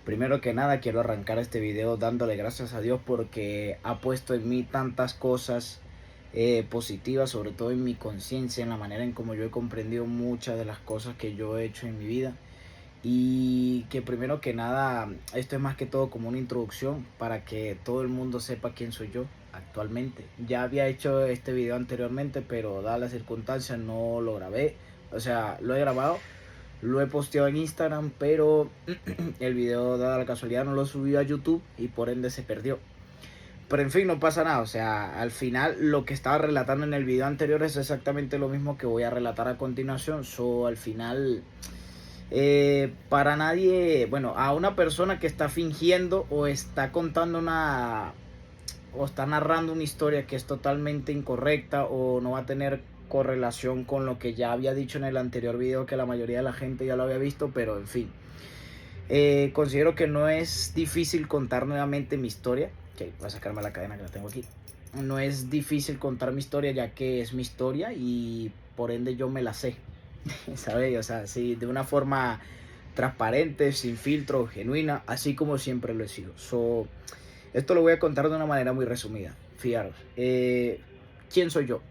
Primero que nada quiero arrancar este video dándole gracias a Dios porque ha puesto en mí tantas cosas positivas, sobre todo en mi conciencia, en la manera en como yo he comprendido muchas de las cosas que yo he hecho en mi vida. Y que primero que nada, esto es más que todo como una introducción para que todo el mundo sepa quién soy yo actualmente. Ya había hecho este video anteriormente, pero dadas las circunstancias no lo grabé. O sea, lo he grabado, lo he posteado en Instagram, pero el video, dada la casualidad, no lo subí a YouTube y por ende se perdió. Pero en fin, no pasa nada. O sea, al final lo que estaba relatando en el video anterior es exactamente lo mismo que voy a relatar a continuación. Al final, para nadie, bueno, a una persona que está fingiendo o está contando o está narrando una historia que es totalmente incorrecta o no va a tener correlación con lo que ya había dicho en el anterior video, que la mayoría de la gente ya lo había visto, pero en fin. Considero que no es difícil contar nuevamente mi historia. Ok, voy a sacarme la cadena que la tengo aquí. No es difícil contar mi historia, ya que es mi historia y por ende yo me la sé. ¿Sabes? O sea, sí, de una forma transparente, sin filtro, genuina, así como siempre lo he sido. Esto lo voy a contar de una manera muy resumida. Fijaros, ¿quién soy yo?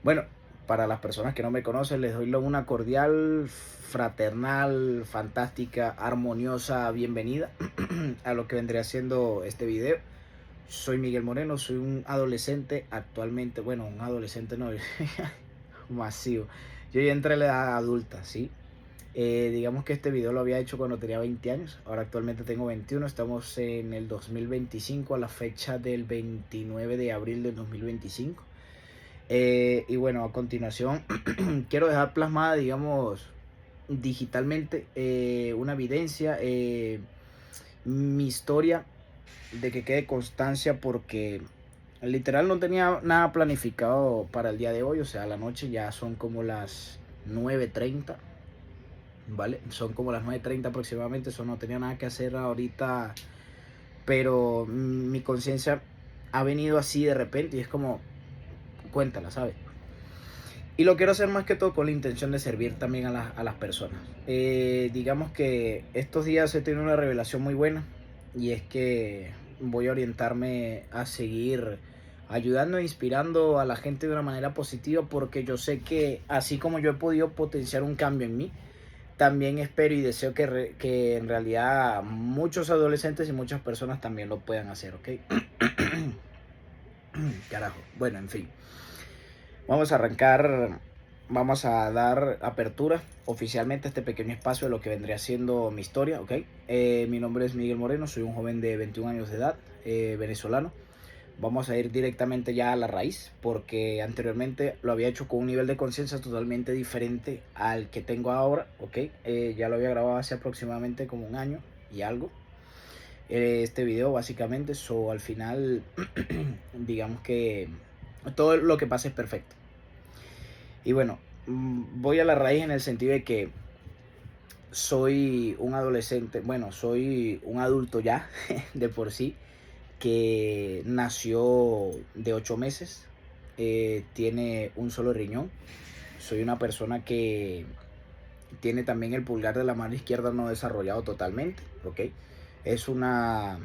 Bueno, para las personas que no me conocen, les doy una cordial, fraternal, fantástica, armoniosa bienvenida a lo que vendría siendo este video. Soy Miguel Moreno, soy un adolescente actualmente, bueno, un adolescente no, masivo. Yo ya entré en la edad adulta, ¿sí? Digamos que este video lo había hecho cuando tenía 20 años, ahora actualmente tengo 21, estamos en el 2025 a la fecha del 29 de abril del 2025. Y bueno, a continuación quiero dejar plasmada, digamos, digitalmente una evidencia, mi historia, de que quede constancia porque literal no tenía nada planificado para el día de hoy. O sea, la noche ya son como las 9:30, ¿vale? Son como las 9:30 aproximadamente, eso no tenía nada que hacer ahorita, pero mi conciencia ha venido así de repente y es como, cuéntala, ¿sabes? Y lo quiero hacer más que todo con la intención de servir también a las personas. Digamos que estos días he tenido una revelación muy buena y es que voy a orientarme a seguir ayudando e inspirando a la gente de una manera positiva, porque yo sé que así como yo he podido potenciar un cambio en mí, también espero y deseo que en realidad muchos adolescentes y muchas personas también lo puedan hacer, ¿ok? Carajo. Bueno, en fin. Vamos a arrancar, vamos a dar apertura oficialmente a este pequeño espacio de lo que vendría siendo mi historia, ¿ok? Mi nombre es Miguel Moreno, soy un joven de 21 años de edad, venezolano. Vamos a ir directamente ya a la raíz, porque anteriormente lo había hecho con un nivel de conciencia totalmente diferente al que tengo ahora, ¿ok? Ya lo había grabado hace aproximadamente como un año y algo. Este video básicamente, al final, digamos que todo lo que pasa es perfecto. Y bueno, voy a la raíz en el sentido de que soy un adolescente, bueno, soy un adulto ya de por sí, que nació de 8 meses, tiene un solo riñón. Soy una persona que tiene también el pulgar de la mano izquierda no desarrollado totalmente, ¿ok? Es una,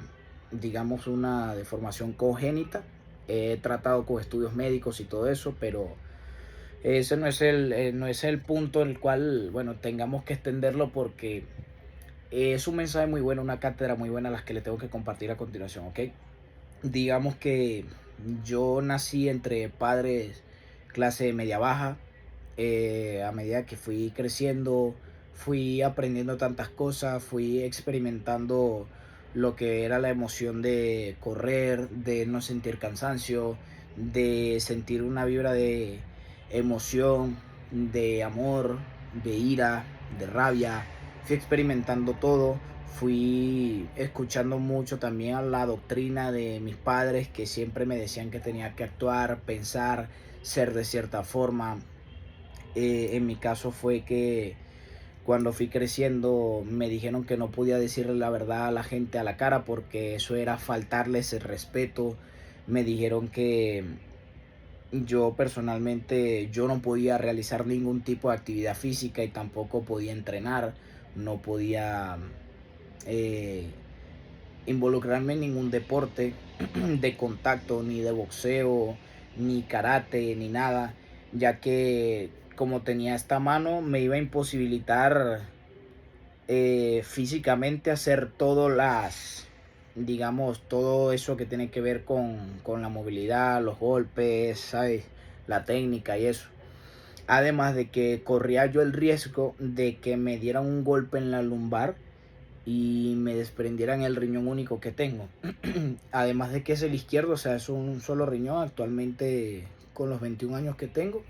digamos, una deformación congénita. He tratado con estudios médicos y todo eso, pero ese no es el punto en el cual, bueno, tengamos que extenderlo, porque es un mensaje muy bueno, una cátedra muy buena a las que le tengo que compartir a continuación, ¿ok? Digamos que yo nací entre padres clase media baja. A medida que fui creciendo, fui aprendiendo tantas cosas, fui experimentando lo que era la emoción de correr, de no sentir cansancio, de sentir una vibra de emoción, de amor, de ira, de rabia. Fui experimentando todo, fui escuchando mucho también a la doctrina de mis padres, que siempre me decían que tenía que actuar, pensar, ser de cierta forma. En mi caso fue que cuando fui creciendo me dijeron que no podía decirle la verdad a la gente a la cara, porque eso era faltarles el respeto. Me dijeron que yo personalmente yo no podía realizar ningún tipo de actividad física y tampoco podía entrenar, no podía involucrarme en ningún deporte de contacto, ni de boxeo, ni karate, ni nada, ya que como tenía esta mano me iba a imposibilitar físicamente hacer digamos, todo eso que tiene que ver con la movilidad, los golpes, ¿sabes? La técnica y eso. Además de que corría yo el riesgo de que me dieran un golpe en la lumbar y me desprendieran el riñón único que tengo. Además de que es el izquierdo, o sea, es un solo riñón. Actualmente, con los 21 años que tengo,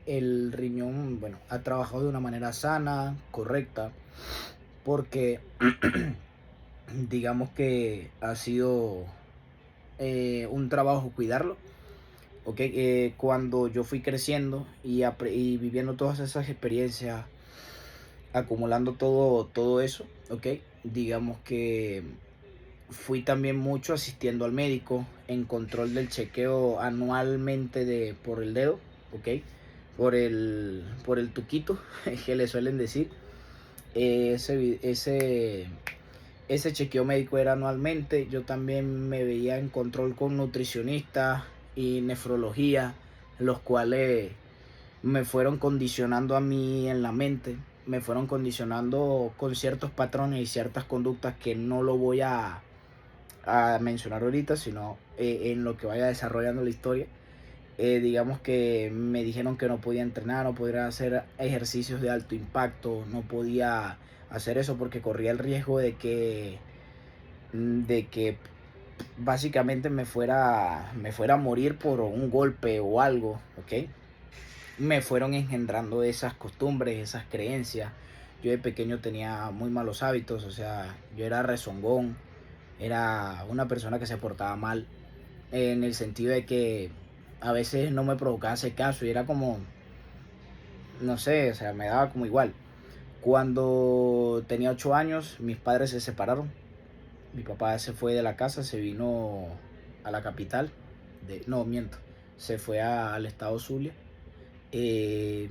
el riñón, bueno, ha trabajado de una manera sana, correcta, porque digamos que ha sido un trabajo cuidarlo. Okay, cuando yo fui creciendo y viviendo todas esas experiencias, acumulando todo eso, okay, digamos que fui también mucho asistiendo al médico en control del chequeo anualmente por el dedo, okay, por el tuquito que le suelen decir. Ese chequeo médico era anualmente. Yo también me veía en control con nutricionistas y nefrología, los cuales me fueron condicionando a mí en la mente, me fueron condicionando con ciertos patrones y ciertas conductas que no lo voy a mencionar ahorita, sino en lo que vaya desarrollando la historia. Digamos que me dijeron que no podía entrenar, no podía hacer ejercicios de alto impacto, no podía hacer eso porque corría el riesgo de que básicamente me fuera a morir por un golpe o algo, ¿ok? Me fueron engendrando esas costumbres, esas creencias. Yo de pequeño tenía muy malos hábitos, o sea, yo era rezongón, era una persona que se portaba mal, en el sentido de que a veces no me provocaba hacer caso y era como, no sé, o sea, me daba como igual. Cuando tenía 8 años, mis padres se separaron. Mi papá se fue de la casa, se vino a la capital. No, miento. Se fue al estado Zulia. Eh,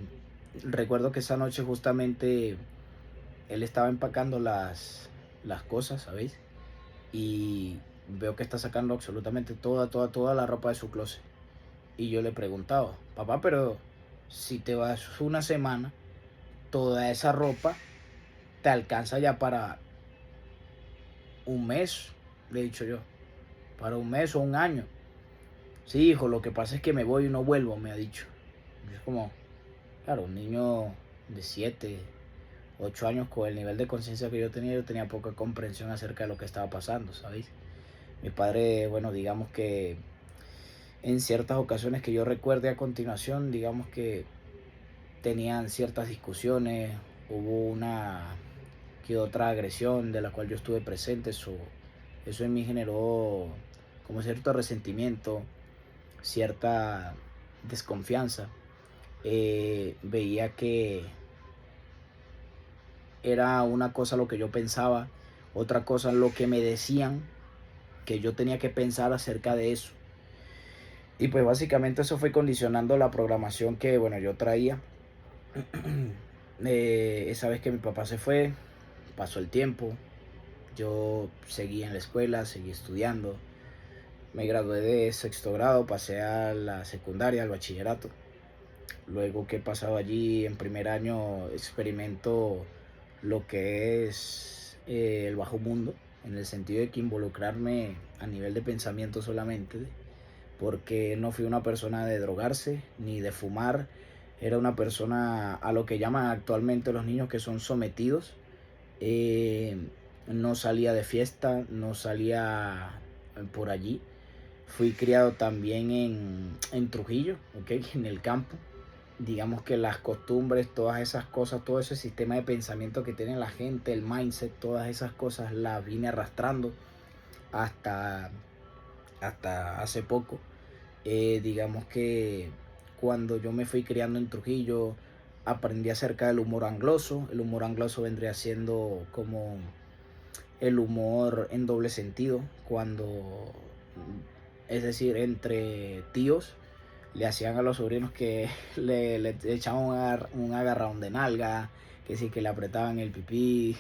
Recuerdo que esa noche justamente él estaba empacando las cosas, ¿sabéis? Y veo que está sacando absolutamente toda la ropa de su closet. Y yo le preguntaba, papá, pero si te vas una semana, toda esa ropa te alcanza ya para un mes, le he dicho yo, para un mes o un año. Sí, hijo, lo que pasa es que me voy y no vuelvo, me ha dicho. Y es como, claro, un niño de 7 8 años con el nivel de conciencia que yo tenía poca comprensión acerca de lo que estaba pasando, ¿sabéis? Mi padre, bueno, digamos que en ciertas ocasiones que yo recuerde a continuación, digamos que tenían ciertas discusiones, hubo una que otra agresión de la cual yo estuve presente. Eso en mí generó como cierto resentimiento, cierta desconfianza. Veía que era una cosa lo que yo pensaba, otra cosa lo que me decían que yo tenía que pensar acerca de eso. Y pues básicamente eso fue condicionando la programación que, bueno, yo traía. Esa vez que mi papá se fue, pasó el tiempo, yo seguí en la escuela, seguí estudiando, me gradué de sexto grado, pasé a la secundaria, al bachillerato. Luego que he pasado allí en primer año experimento lo que es el bajo mundo, en el sentido de que involucrarme a nivel de pensamiento solamente, porque no fui una persona de drogarse ni de fumar, era una persona a lo que llaman actualmente los niños que son sometidos. eh, no salía de fiesta, no salía por allí. Fui criado también en Trujillo, ¿okay? En el campo. Digamos que las costumbres, todas esas cosas, todo ese sistema de pensamiento que tiene la gente, el mindset, todas esas cosas las vine arrastrando hasta, hasta hace poco. Digamos que cuando yo me fui criando en Trujillo, aprendí acerca del humor angloso. El humor angloso vendría siendo como el humor en doble sentido, es decir, entre tíos le hacían a los sobrinos que le echaban un agarrón de nalga, que sí, que le apretaban el pipí,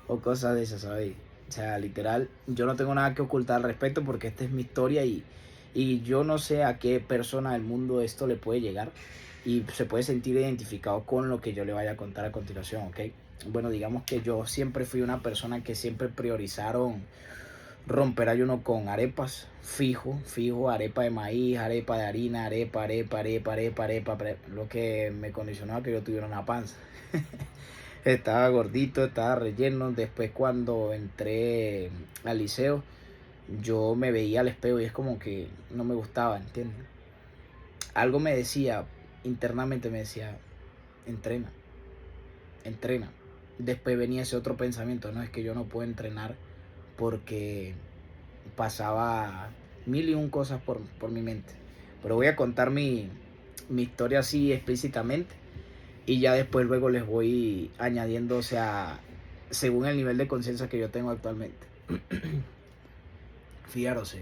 o cosas de esas, ¿sabes? O sea, literal, yo no tengo nada que ocultar al respecto porque esta es mi historia y yo no sé a qué persona del mundo esto le puede llegar y se puede sentir identificado con lo que yo le vaya a contar a continuación, ¿ok? Bueno, digamos que yo siempre fui una persona que siempre priorizaron romper ayuno con arepas, fijo, arepa de maíz, arepa de harina, arepa, lo que me condicionó a que yo tuviera una panza. Estaba gordito, estaba relleno. Después cuando entré al liceo, yo me veía al espejo y es como que no me gustaba, ¿entiendes? Algo me decía, internamente me decía, entrena, entrena. Después venía ese otro pensamiento, no, es que yo no puedo entrenar porque pasaba mil y un cosas por mi mente. Pero voy a contar mi historia así explícitamente y ya después luego les voy añadiendo, o sea, según el nivel de conciencia que yo tengo actualmente. Fijaros,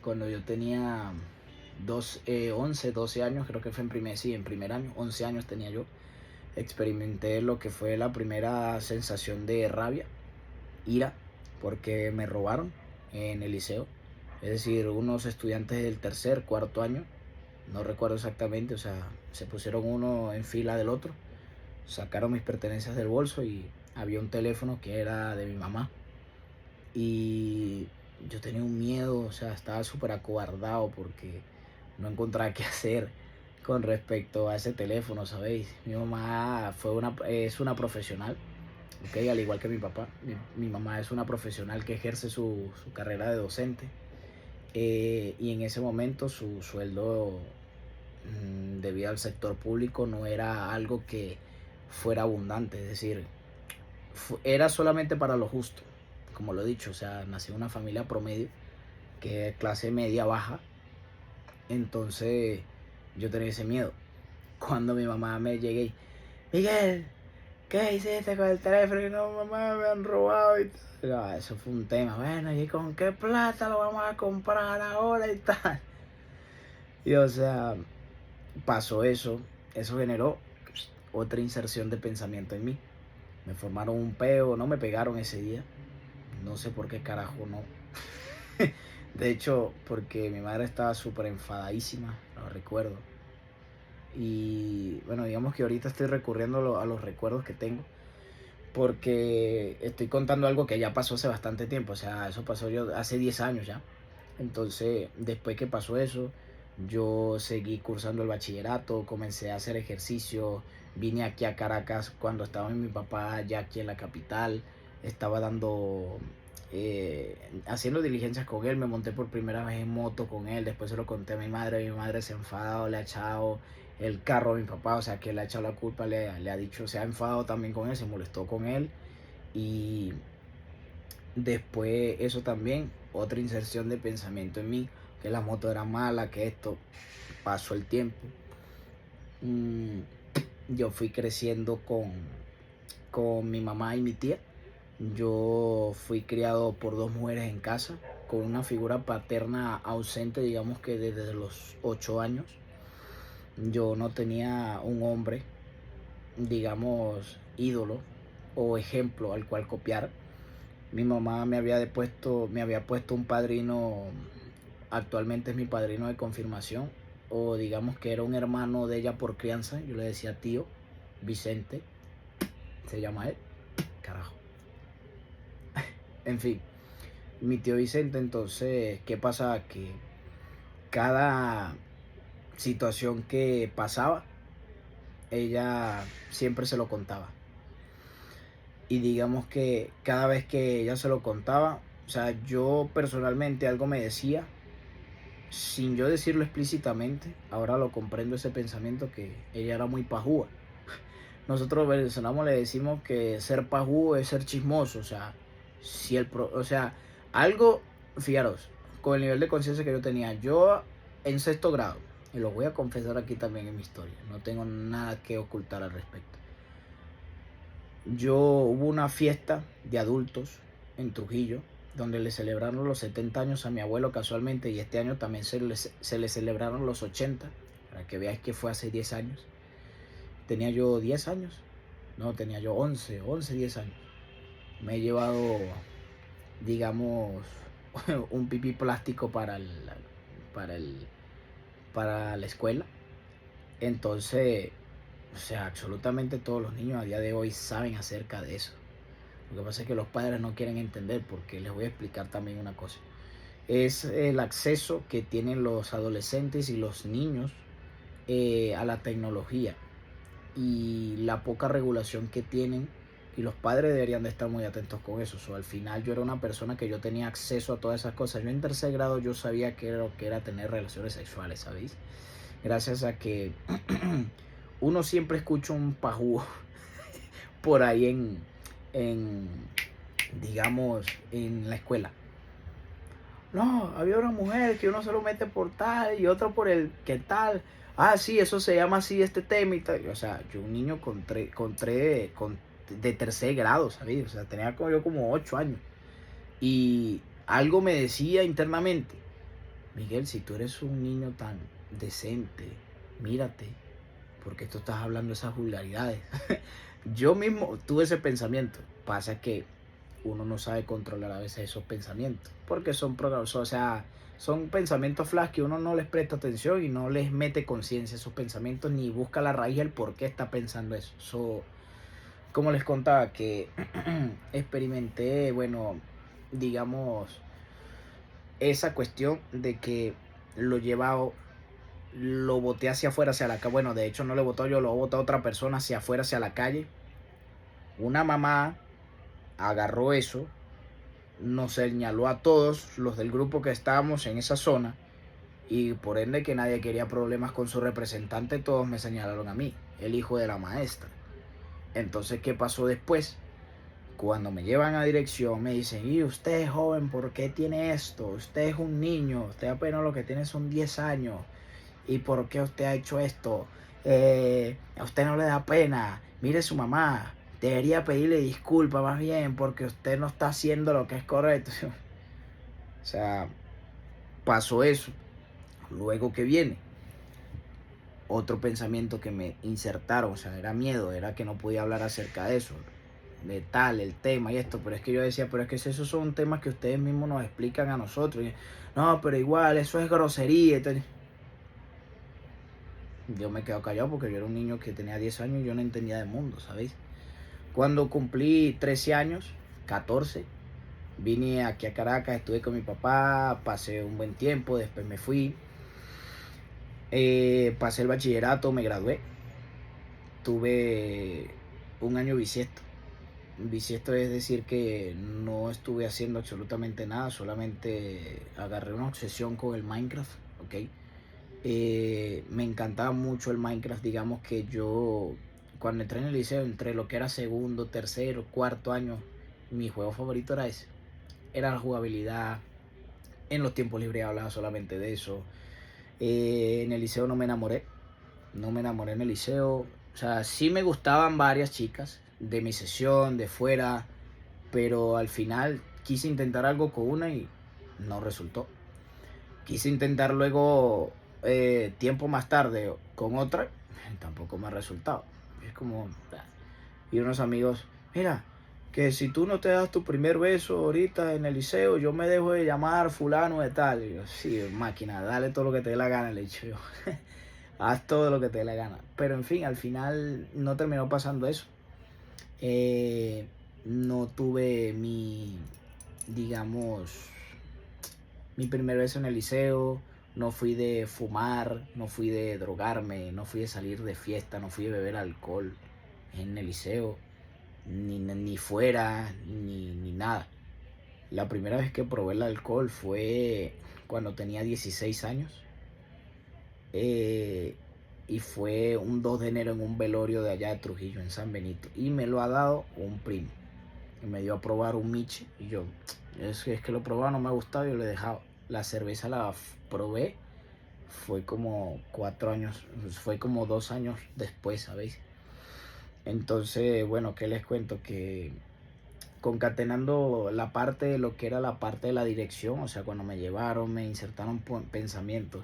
cuando yo tenía 11, 12 años, creo que fue en primer año, 11 años tenía yo, experimenté lo que fue la primera sensación de rabia, ira, porque me robaron en el liceo. Es decir, unos estudiantes del tercer, cuarto año, no recuerdo exactamente, o sea, se pusieron uno en fila del otro, sacaron mis pertenencias del bolso y había un teléfono que era de mi mamá. Y yo tenía un miedo, o sea, estaba súper acobardado porque no encontraba qué hacer con respecto a ese teléfono, ¿sabéis? Mi mamá es una profesional, ¿ok? Al igual que mi papá. Mi mamá es una profesional que ejerce su carrera de docente. Y en ese momento su sueldo, debido al sector público, no era algo que fuera abundante, es decir, era solamente para lo justo, como lo he dicho, o sea, nací en una familia promedio, que es clase media baja, entonces yo tenía ese miedo. Cuando mi mamá me llegué y, Miguel, ¿qué hiciste con el teléfono? Y no, mamá, me han robado y tal. Eso fue un tema, bueno, ¿y con qué plata lo vamos a comprar ahora y tal? Y o sea, pasó eso generó otra inserción de pensamiento en mí. Me formaron un peo, no me pegaron ese día, no sé por qué carajo no. De hecho, porque mi madre estaba súper enfadadísima, lo recuerdo. Y bueno, digamos que ahorita estoy recurriendo a los recuerdos que tengo. Porque estoy contando algo que ya pasó hace bastante tiempo. O sea, eso pasó yo hace 10 años ya. Entonces, después que pasó eso, yo seguí cursando el bachillerato, comencé a hacer ejercicio. Vine aquí a Caracas cuando estaba mi papá ya aquí en la capital. Estaba haciendo diligencias con él. Me monté por primera vez en moto con él. Después se lo conté a mi madre se ha enfadado, le ha echado el carro a mi papá, o sea, que le ha echado la culpa, le ha dicho, se ha enfadado también con él, se molestó con él. Y después eso también, otra inserción de pensamiento en mí, que la moto era mala, que esto, pasó el tiempo. Yo fui creciendo con mi mamá y mi tía. Yo fui criado por dos mujeres en casa, con una figura paterna ausente, digamos que desde los 8 años. Yo no tenía un hombre, digamos, ídolo o ejemplo al cual copiar. Mi mamá me había puesto un padrino, actualmente es mi padrino de confirmación, o digamos que era un hermano de ella por crianza. Yo le decía tío, Vicente, se llama él, carajo. En fin, mi tío Vicente. Entonces, ¿qué pasaba? Que cada situación que pasaba, ella siempre se lo contaba. Y digamos que cada vez que ella se lo contaba, o sea, yo personalmente algo me decía, sin yo decirlo explícitamente, ahora lo comprendo ese pensamiento, que ella era muy pajúa. Nosotros los venezolanos le decimos que ser pajúo es ser chismoso, o sea, si o sea, algo, fijaros, con el nivel de conciencia que yo tenía, yo en sexto grado, y lo voy a confesar aquí también en mi historia, no tengo nada que ocultar al respecto. Hubo una fiesta de adultos en Trujillo donde le celebraron los 70 años a mi abuelo casualmente, y este año también se le celebraron los 80, para que veáis que fue hace 10 años. Tenía yo 10 años, No, tenía yo 10 años. Me he llevado, digamos, un pipí plástico para el, para la escuela. Entonces, o sea, absolutamente todos los niños a día de hoy saben acerca de eso. Lo que pasa es que los padres no quieren entender, porque les voy a explicar también una cosa. Es el acceso que tienen los adolescentes y los niños a la tecnología, y la poca regulación que tienen, y los padres deberían de estar muy atentos con eso. Al final yo era una persona que yo tenía acceso a todas esas cosas. Yo en tercer grado yo sabía qué era lo que era tener relaciones sexuales, ¿sabéis? Gracias a que uno siempre escucha un pajú por ahí en, digamos, en la escuela. No, había una mujer que uno se lo mete por tal y otro por el que tal. Ah, sí, eso se llama así este tema y tal. O sea, yo un niño de tercer grado, ¿sabes? O sea, tenía como yo como 8 años. Y algo me decía internamente: Miguel, si tú eres un niño tan decente, mírate, porque tú estás hablando esas vulgaridades. Yo mismo tuve ese pensamiento. Pasa que uno no sabe controlar a veces esos pensamientos, porque son programas, o sea, son pensamientos flash que uno no les presta atención y no les mete conciencia a esos pensamientos, ni busca la raíz del por qué está pensando eso. Como les contaba, que experimenté, bueno, digamos, esa cuestión de que lo llevaba, lo boté hacia afuera, hacia la calle. Bueno, de hecho no lo botó yo, lo botó otra persona hacia afuera, hacia la calle. Una mamá agarró eso, nos señaló a todos los del grupo que estábamos en esa zona, y por ende que nadie quería problemas con su representante, todos me señalaron a mí, el hijo de la maestra. Entonces, ¿qué pasó después? Cuando me llevan a dirección me dicen: y usted, joven, ¿por qué tiene esto? Usted es un niño, usted apenas lo que tiene son 10 años. ¿Y por qué usted ha hecho esto? A usted no le da pena. Mire, su mamá debería pedirle disculpas más bien, porque usted no está haciendo lo que es correcto. O sea, pasó eso. Luego, que viene otro pensamiento que me insertaron, o sea, era miedo, era que no podía hablar acerca de eso, de tal, el tema y esto. Pero es que yo decía: pero es que esos son temas que ustedes mismos nos explican a nosotros. Y, no, pero igual, eso es grosería. Entonces, yo me quedo callado, porque yo era un niño que tenía 10 años y yo no entendía de mundo, ¿sabéis? Cuando cumplí 13 años, 14, vine aquí a Caracas, estuve con mi papá, pasé un buen tiempo, después me fui, pasé el bachillerato, me gradué, tuve un año bisiesto. Bisiesto es decir que no estuve haciendo absolutamente nada, solamente agarré una obsesión con el Minecraft, ¿ok? Me encantaba mucho el Minecraft. Digamos que yo, cuando entré en el liceo, entre lo que era segundo, tercero, cuarto año, mi juego favorito era ese. Era la jugabilidad. En los tiempos libres hablaba solamente de eso. En el liceo no me enamoré. No me enamoré en el liceo. O sea, sí me gustaban varias chicas de mi sesión, de fuera, pero al final quise intentar algo con una y no resultó. Quise intentar luego, tiempo más tarde, con otra, tampoco me ha resultado. Es como, y unos amigos: mira, que si tú no te das tu primer beso ahorita en el liceo, yo me dejo de llamar fulano de tal. Y yo: sí, máquina, dale todo lo que te dé la gana, le he dicho yo. Haz todo lo que te dé la gana. Pero en fin, al final no terminó pasando eso. No tuve digamos, mi primer beso en el liceo. No fui de fumar, no fui de drogarme, no fui de salir de fiesta, no fui de beber alcohol en el liceo, ni fuera, ni nada. La primera vez que probé el alcohol fue cuando tenía 16 años, eh, y fue un 2 de enero en un velorio de allá de Trujillo, en San Benito, y me lo ha dado un primo, y me dio a probar un Miche, y yo, es que lo probaba, no me ha gustado, yo le he dejado. La cerveza la probé, fue como 4 años, fue como 2 años después, ¿sabéis? Entonces, bueno, ¿qué les cuento? Que concatenando la parte de lo que era la parte de la dirección, o sea, cuando me llevaron, me insertaron pensamientos.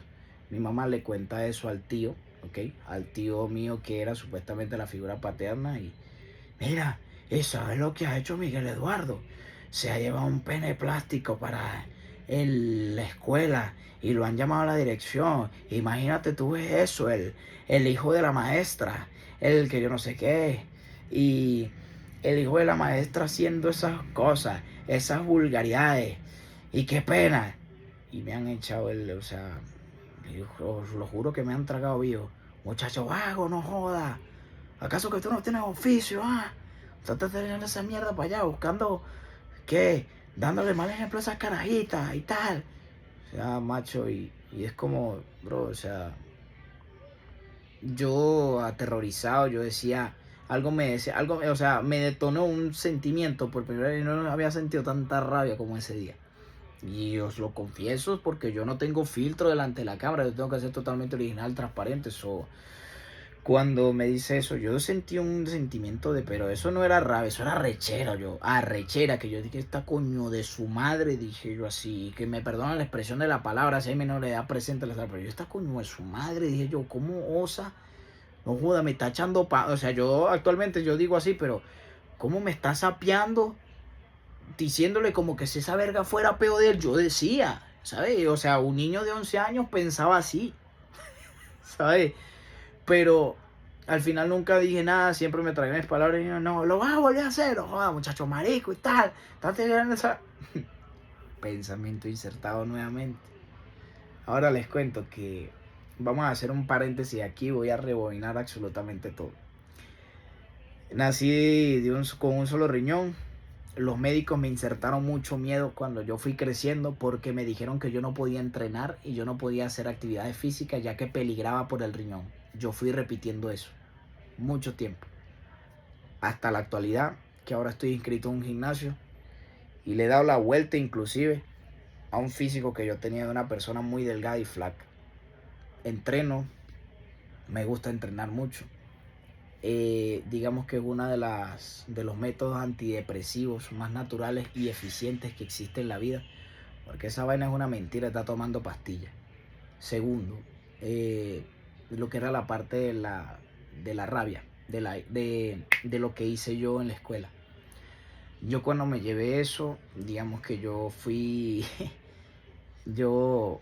Mi mamá le cuenta eso al tío, ¿ok? Al tío mío, que era supuestamente la figura paterna, mira, eso es lo que ha hecho Miguel Eduardo. Se ha llevado un pene plástico para la escuela y lo han llamado a la dirección. Imagínate tú ves eso, el hijo de la maestra, el que yo no sé qué. Y el hijo de la maestra haciendo esas cosas, esas vulgaridades. Y qué pena. Y me han echado o sea, os lo juro que me han tragado vivo. Muchacho vago, no joda. ¿Acaso que tú no tienes oficio, ah? Estás teniendo esa mierda para allá buscando, ¿qué? Dándole mal ejemplo a esas carajitas y tal. O sea, macho, y es como, bro, o sea, yo aterrorizado, yo decía, algo me decía, algo, o sea, me detonó un sentimiento por primera vez, no había sentido tanta rabia como ese día. Y os lo confieso porque yo no tengo filtro delante de la cámara, yo tengo que ser totalmente original, transparente. Cuando me dice eso, yo sentí un sentimiento de, pero eso no era rabia, eso era arrechera, arrechera, que yo dije, esta coño de su madre, dije yo así, que me perdonan la expresión de la palabra, si hay menor de edad presente, pero yo, esta coño de su madre, dije yo, ¿cómo osa? No joda, me está echando o sea, yo actualmente yo digo así, pero ¿cómo me está sapeando? Diciéndole como que si esa verga fuera peor de él, yo decía, ¿sabes? O sea, un niño de 11 años pensaba así, ¿sabes? Pero al final nunca dije nada, siempre me traía mis palabras y yo, no, lo vas a volver a hacer, no jodas, muchacho marico y tal. Estás teniendo esa... Pensamiento insertado nuevamente. Ahora les cuento que vamos a hacer un paréntesis aquí, voy a rebobinar absolutamente todo. Nací con un solo riñón. Los médicos me insertaron mucho miedo cuando yo fui creciendo porque me dijeron que yo no podía entrenar y yo no podía hacer actividades físicas ya que peligraba por el riñón. Yo fui repitiendo eso mucho tiempo. Hasta la actualidad, que ahora estoy inscrito en un gimnasio y le he dado la vuelta inclusive a un físico que yo tenía de una persona muy delgada y flaca. Entreno, me gusta entrenar mucho. Digamos que es uno de los métodos antidepresivos más naturales y eficientes que existe en la vida, porque esa vaina es una mentira, está tomando pastillas. Segundo, lo que era la parte de la rabia, de lo que hice yo en la escuela. Yo cuando me llevé eso, digamos que yo fui, yo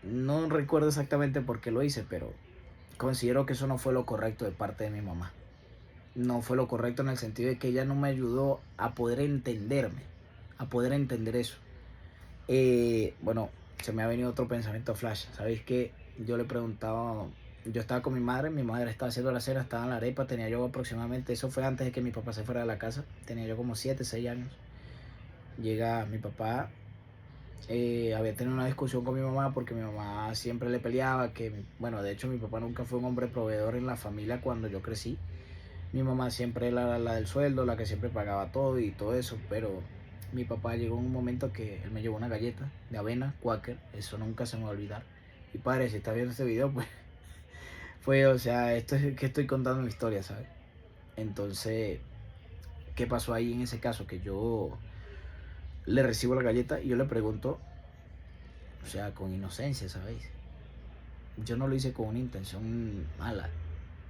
no recuerdo exactamente por qué lo hice, pero considero que eso no fue lo correcto de parte de mi mamá. No fue lo correcto en el sentido de que ella no me ayudó a poder entenderme, a poder entender eso. Bueno, se me ha venido otro pensamiento flash. ¿Sabéis qué? Yo le preguntaba, yo estaba con mi madre estaba haciendo la cena, estaba en la arepa, tenía yo aproximadamente, eso fue antes de que mi papá se fuera de la casa, tenía yo como 7, 6 años. Llega mi papá, había tenido una discusión con mi mamá porque mi mamá siempre le peleaba, bueno, de hecho mi papá nunca fue un hombre proveedor en la familia cuando yo crecí. Mi mamá siempre era la del sueldo, la que siempre pagaba todo y todo eso, pero mi papá llegó en un momento que él me llevó una galleta de avena, Quaker, eso nunca se me va a olvidar. Y padre, si estás viendo este video, pues fue, o sea, esto es que estoy contando una historia, ¿sabes? Entonces, ¿qué pasó ahí en ese caso? Que yo le recibo la galleta y yo le pregunto, o sea, con inocencia, ¿sabéis? Yo no lo hice con una intención mala.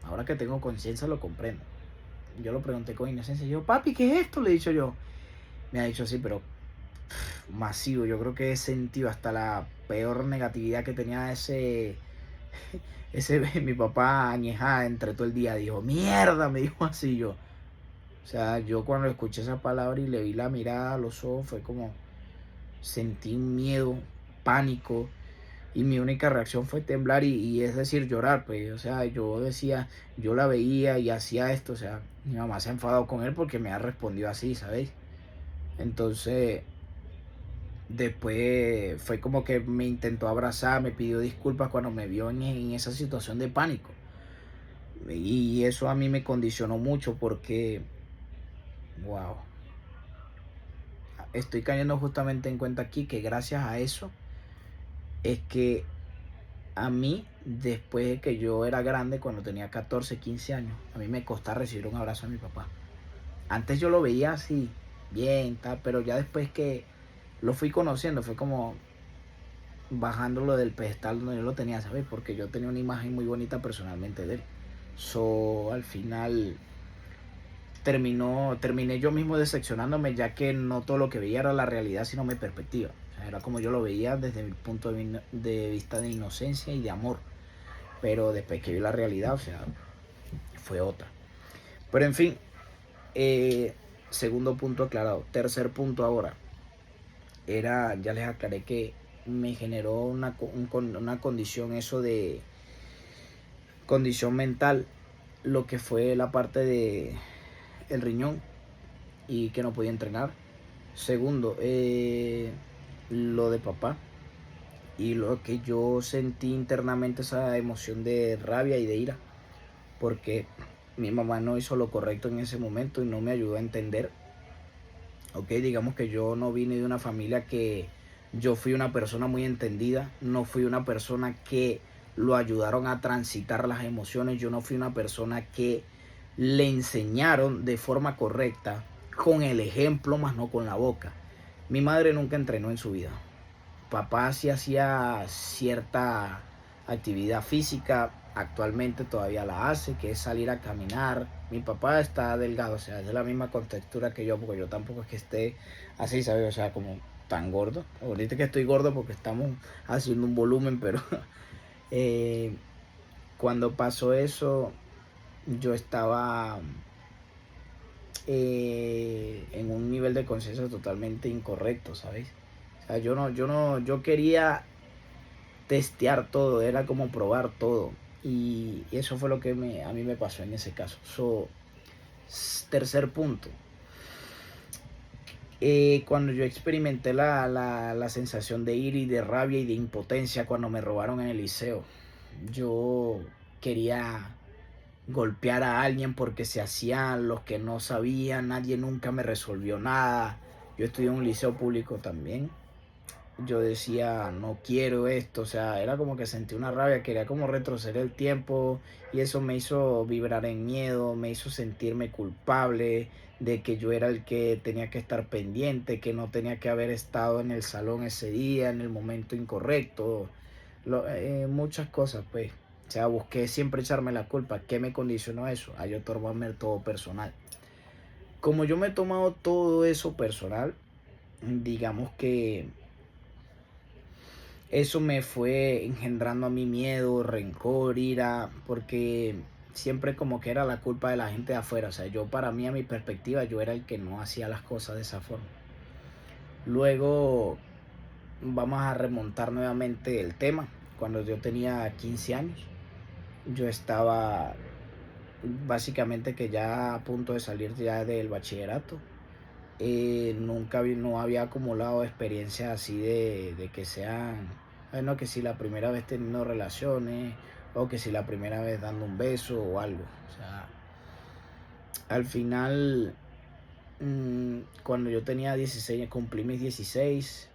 Ahora que tengo conciencia lo comprendo. Yo lo pregunté con inocencia. Yo, papi, ¿qué es esto? Le he dicho yo. Me ha dicho así, pero masivo. Yo creo que he sentido hasta la peor negatividad que tenía ese mi papá añejada entre todo el día. Dijo, mierda, me dijo así yo. O sea, yo cuando escuché esa palabra y le vi la mirada a los ojos, fue como, sentí un miedo, pánico. Y mi única reacción fue temblar y es decir, llorar, pues, o sea, yo decía, yo la veía y hacía esto, o sea, mi mamá se ha enfadado con él porque me ha respondido así, ¿sabéis? Entonces, después fue como que me intentó abrazar, me pidió disculpas cuando me vio en esa situación de pánico. Y eso a mí me condicionó mucho porque, wow, estoy cayendo justamente en cuenta aquí que gracias a eso es que a mí, después de que yo era grande, cuando tenía 14, 15 años, a mí me costaba recibir un abrazo de mi papá. Antes yo lo veía así, bien, tal, pero ya después que lo fui conociendo, fue como bajándolo del pedestal donde yo lo tenía, ¿sabes? Porque yo tenía una imagen muy bonita personalmente de él. Al final, terminé yo mismo decepcionándome, ya que no todo lo que veía era la realidad, sino mi perspectiva. O sea, era como yo lo veía desde mi punto de vista de inocencia y de amor. Pero después que vi la realidad, o sea, fue otra. Pero en fin, segundo punto aclarado. Tercer punto ahora. Ya les aclaré que me generó una condición, eso de condición mental, lo que fue la parte de el riñón y que no podía entrenar. Segundo, lo de papá y lo que yo sentí internamente, esa emoción de rabia y de ira, porque mi mamá no hizo lo correcto en ese momento y no me ayudó a entender. Ok, digamos que yo no vine de una familia que yo fui una persona muy entendida, no fui una persona que lo ayudaron a transitar las emociones, yo no fui una persona que le enseñaron de forma correcta, con el ejemplo, más no con la boca. Mi madre nunca entrenó en su vida. Papá sí hacía cierta actividad física, actualmente todavía la hace, que es salir a caminar. Mi papá está delgado, o sea, es de la misma contextura que yo, porque yo tampoco es que esté así, ¿sabes? O sea, como tan gordo. Ahorita que estoy gordo porque estamos haciendo un volumen, pero eh, cuando pasó eso, yo estaba en un nivel de conciencia totalmente incorrecto, ¿sabes? O sea, yo quería testear todo, era como probar todo. Y eso fue lo que a mí me pasó en ese caso. Tercer punto. Cuando yo experimenté la sensación de ira y de rabia y de impotencia cuando me robaron en el liceo, yo quería golpear a alguien porque se hacían los que no sabían, nadie nunca me resolvió nada. Yo estudié en un liceo público también. Yo decía, no quiero esto, o sea, era como que sentí una rabia, quería como retroceder el tiempo y eso me hizo vibrar en miedo, me hizo sentirme culpable de que yo era el que tenía que estar pendiente, que no tenía que haber estado en el salón ese día, en el momento incorrecto, muchas cosas, pues. O sea, busqué siempre echarme la culpa. ¿Qué me condicionó eso? A yo tomarme todo personal. Como yo me he tomado todo eso personal, digamos que eso me fue engendrando a mí miedo, rencor, ira, porque siempre como que era la culpa de la gente de afuera. O sea, yo para mí, a mi perspectiva, yo era el que no hacía las cosas de esa forma. Luego vamos a remontar nuevamente el tema. Cuando yo tenía 15 años, yo estaba básicamente que ya a punto de salir ya del bachillerato. No había acumulado experiencias así de que sean, bueno, que si la primera vez teniendo relaciones o que si la primera vez dando un beso o algo. O sea, al final, cuando yo tenía 16, cumplí mis 16,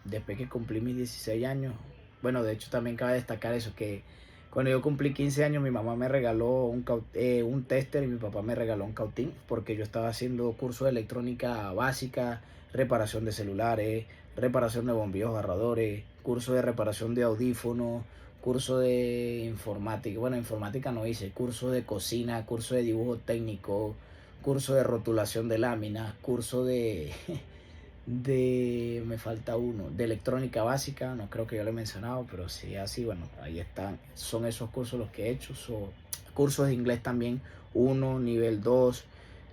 después que cumplí mis 16 años, bueno, de hecho también cabe destacar eso, que cuando yo cumplí 15 años mi mamá me regaló un tester y mi papá me regaló un cautín porque yo estaba haciendo curso de electrónica básica, reparación de celulares, reparación de bombillos agarradores, curso de reparación de audífonos, curso de informática, bueno, informática no hice, curso de cocina, curso de dibujo técnico, curso de rotulación de láminas, curso de me falta uno, de electrónica básica, no creo que yo lo he mencionado, pero sí, así, bueno, ahí están, son esos cursos los que he hecho. Cursos de inglés también, uno, nivel 2,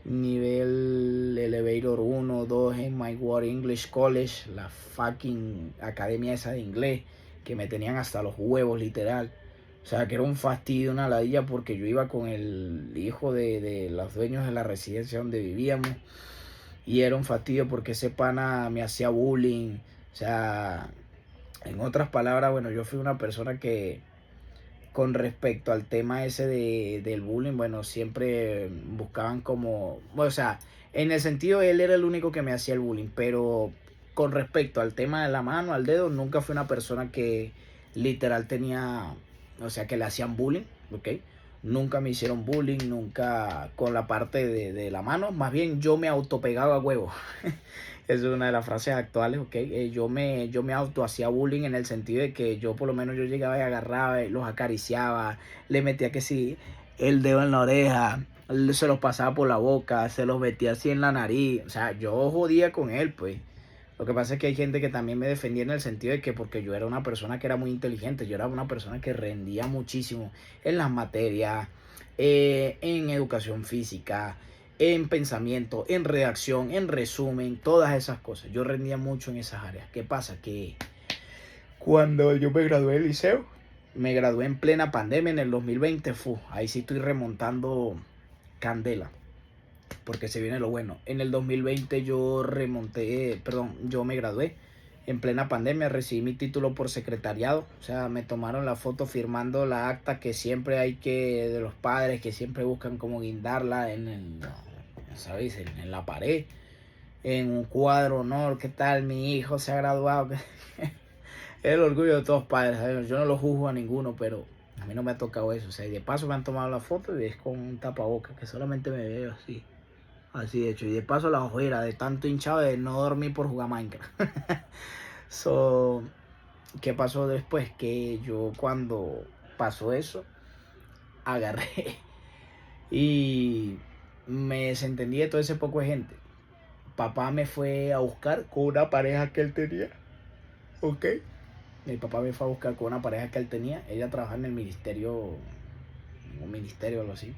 nivel elevator 1, 2 en My World English College, la fucking academia esa de inglés, que me tenían hasta los huevos, literal. O sea, que era un fastidio, una ladilla, porque yo iba con el hijo de los dueños de la residencia donde vivíamos. Y era un fastidio porque ese pana me hacía bullying. O sea, en otras palabras, bueno, yo fui una persona que con respecto al tema ese del bullying, bueno, siempre buscaban como, o sea, en el sentido él era el único que me hacía el bullying, pero con respecto al tema de la mano, al dedo, nunca fui una persona que literal tenía, o sea, que le hacían bullying, ¿ok? Nunca me hicieron bullying, nunca con la parte de la mano, más bien yo me autopegaba a huevo. Esa es una de las frases actuales, ¿ok? Yo me auto hacía bullying en el sentido de que yo por lo menos yo llegaba y agarraba, los acariciaba, le metía que sí, el dedo en la oreja, se los pasaba por la boca, se los metía así en la nariz. O sea, yo jodía con él, pues. Lo que pasa es que hay gente que también me defendía en el sentido de que porque yo era una persona que era muy inteligente, yo era una persona que rendía muchísimo en las materias, en educación física, en pensamiento, en redacción, en resumen, todas esas cosas. Yo rendía mucho en esas áreas. ¿Qué pasa? Que cuando yo me gradué del liceo, me gradué en plena pandemia en el 2020, ahí sí estoy remontando candela, porque se viene lo bueno. En el 2020 yo me gradué en plena pandemia, recibí mi título por secretariado, o sea, me tomaron la foto firmando la acta que siempre hay que, de los padres, que siempre buscan como guindarla ¿sabéis? En la pared, en un cuadro, honor, ¿qué tal? Mi hijo se ha graduado. Es el orgullo de todos los padres, ¿sabes? Yo no lo juzgo a ninguno, pero a mí no me ha tocado eso, o sea, y de paso me han tomado la foto y es con un tapabocas, que solamente me veo así. Así de hecho, y de paso la ojera de tanto hinchado de no dormir por jugar Minecraft. So, ¿qué pasó después? Que yo cuando pasó eso, agarré y me desentendí de todo ese poco de gente. Papá me fue a buscar con una pareja que él tenía, ¿ok? Mi papá me fue a buscar con una pareja que él tenía. Ella trabajaba en el ministerio, en un ministerio o algo así.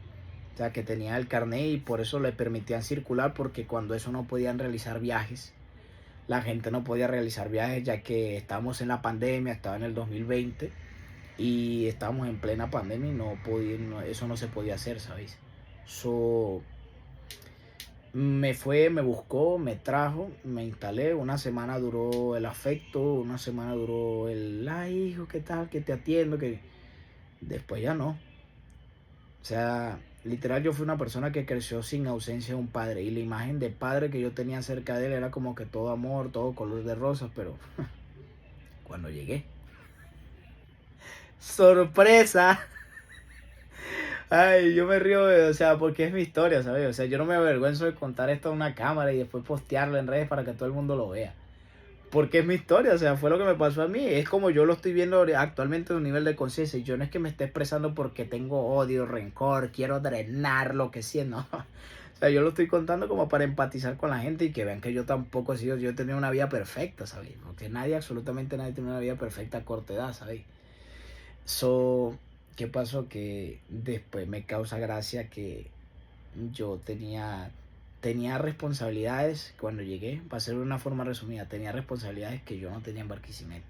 O sea, que tenía el carnet y por eso le permitían circular, porque cuando eso no podían realizar viajes. La gente no podía realizar viajes ya que estábamos en la pandemia, estaba en el 2020 y estábamos en plena pandemia y eso no se podía hacer, ¿sabéis? So, me buscó, me trajo, me instalé, una semana duró el afecto, una semana duró ay hijo, ¿qué tal? Que te atiendo, que después ya no. O sea, literal yo fui una persona que creció sin ausencia de un padre y la imagen de padre que yo tenía cerca de él era como que todo amor, todo color de rosas, pero cuando llegué, sorpresa. Ay, yo me río, o sea, porque es mi historia, ¿sabes? O sea, yo no me avergüenzo de contar esto a una cámara y después postearlo en redes para que todo el mundo lo vea. Porque es mi historia, o sea, fue lo que me pasó a mí. Es como yo lo estoy viendo actualmente en un nivel de conciencia. Yo no es que me esté expresando porque tengo odio, rencor, quiero drenar lo que siento, ¿no? O sea, yo lo estoy contando como para empatizar con la gente y que vean que yo tampoco he sido, yo he tenido una vida perfecta, ¿sabes? Porque nadie, absolutamente nadie tiene una vida perfecta a corta edad, ¿sabes? So, ¿qué pasó? Que después me causa gracia que yo tenía responsabilidades cuando llegué, para hacerlo de una forma resumida, tenía responsabilidades que yo no tenía en Barquisimeto.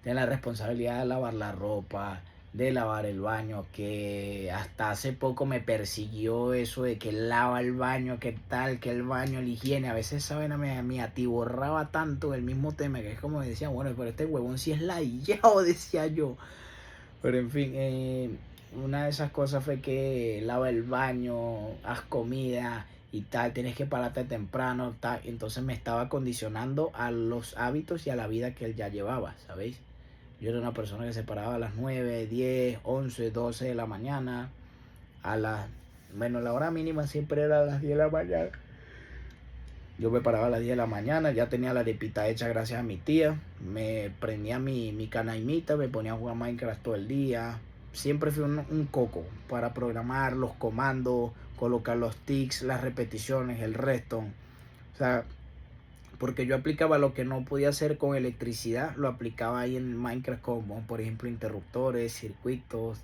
Tenía la responsabilidad de lavar la ropa, de lavar el baño, que hasta hace poco me persiguió eso de que lava el baño, que tal, que el baño, la higiene. A veces esa vaina me atiborraba tanto el mismo tema que es como decía, bueno, pero este huevón sí es ladillado, decía yo. Pero en fin, una de esas cosas fue que lava el baño, haz comida y tal, tienes que pararte temprano, tal. Entonces me estaba condicionando a los hábitos y a la vida que él ya llevaba, ¿sabéis? Yo era una persona que se paraba a las 9, 10, 11, 12 de la mañana, a las... Bueno, la hora mínima siempre era a las 10 de la mañana. Yo me paraba a las 10 de la mañana, ya tenía la arepita hecha gracias a mi tía. Me prendía mi canaimita, me ponía a jugar Minecraft todo el día. Siempre fui un coco para programar los comandos, colocar los tics, las repeticiones, el redstone. O sea, porque yo aplicaba lo que no podía hacer con electricidad, lo aplicaba ahí en Minecraft como, por ejemplo, interruptores, circuitos,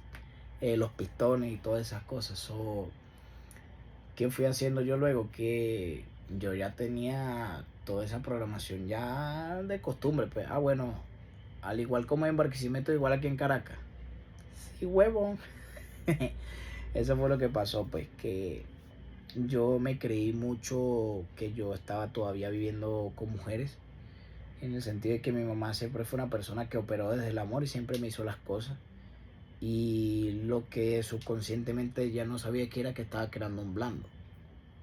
los pistones y todas esas cosas. So, ¿qué fui haciendo yo luego? Que yo ya tenía toda esa programación ya de costumbre. Pues, bueno, al igual como en Barquisimeto, igual aquí en Caracas. Sí, huevón. Eso fue lo que pasó, pues, que yo me creí mucho que yo estaba todavía viviendo con mujeres. En el sentido de que mi mamá siempre fue una persona que operó desde el amor y siempre me hizo las cosas. Y lo que subconscientemente ya no sabía que era que estaba creando un blando.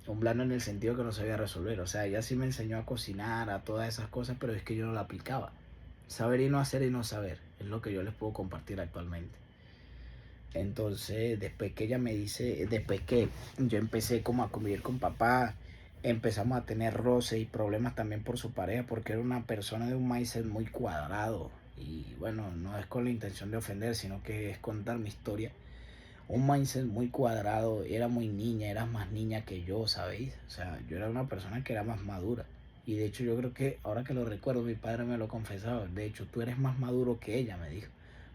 Un blando en el sentido que no sabía resolver. O sea, ella sí me enseñó a cocinar, a todas esas cosas, pero es que yo no la aplicaba. Saber y no hacer y no saber es lo que yo les puedo compartir actualmente. Entonces, después que ella me dice, después que yo empecé como a convivir con papá, empezamos a tener roces y problemas también por su pareja, porque era una persona de un mindset muy cuadrado. Y bueno, no es con la intención de ofender, sino que es contar mi historia. un mindset muy cuadrado, era muy niña, eras más niña que yo, ¿sabéis? O sea, yo era una persona que era más madura. Y de hecho yo creo que, ahora que lo recuerdo, mi padre me lo confesaba. De hecho, tú eres más maduro que ella, me dijo.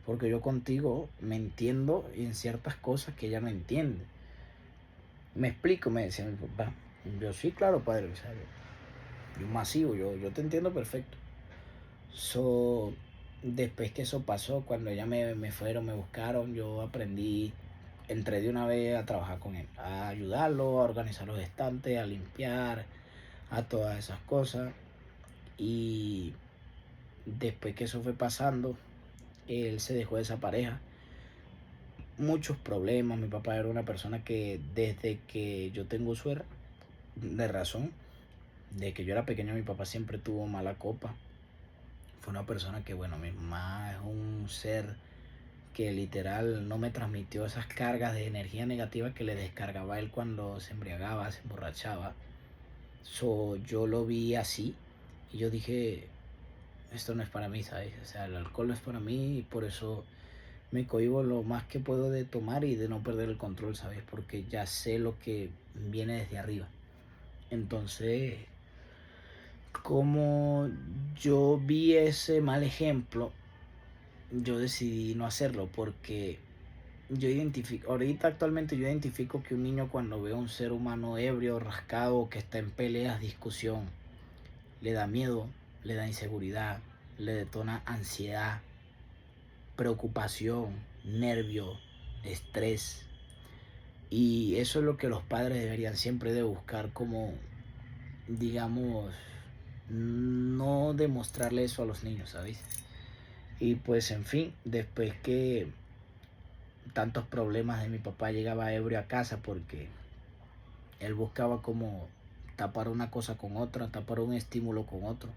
Porque yo contigo me entiendo en ciertas cosas que ella no entiende. Me explico, me decía mi papá. Yo sí, claro, padre. O sea, yo masivo, yo te entiendo perfecto. So, después que eso pasó, cuando ella me fueron, me buscaron, yo aprendí, entré de una vez a trabajar con él, a ayudarlo, a organizar los estantes, a limpiar, a todas esas cosas. Y después que eso fue pasando, él se dejó de esa pareja. Muchos problemas. Mi papá era una persona que desde que yo tengo uso de razón, de que yo era pequeño, mi papá siempre tuvo mala copa. Fue una persona que, bueno, mi mamá es un ser que literal no me transmitió esas cargas de energía negativa que le descargaba a él cuando se embriagaba, se emborrachaba. So, yo lo vi así y yo dije, esto no es para mí, ¿sabes? O sea, el alcohol no es para mí y por eso me cohíbo lo más que puedo de tomar y de no perder el control, ¿sabes? Porque ya sé lo que viene desde arriba. Entonces, como yo vi ese mal ejemplo, yo decidí no hacerlo porque yo identifico, ahorita actualmente yo identifico que un niño cuando ve a un ser humano ebrio, rascado, que está en peleas, discusión, le da miedo, le da inseguridad, le detona ansiedad, preocupación, nervio, estrés. Y eso es lo que los padres deberían siempre de buscar como, digamos, no demostrarle eso a los niños, ¿sabéis? Y pues en fin, después que tantos problemas de mi papá, llegaba ebrio a casa porque él buscaba como tapar una cosa con otra, tapar un estímulo con otro,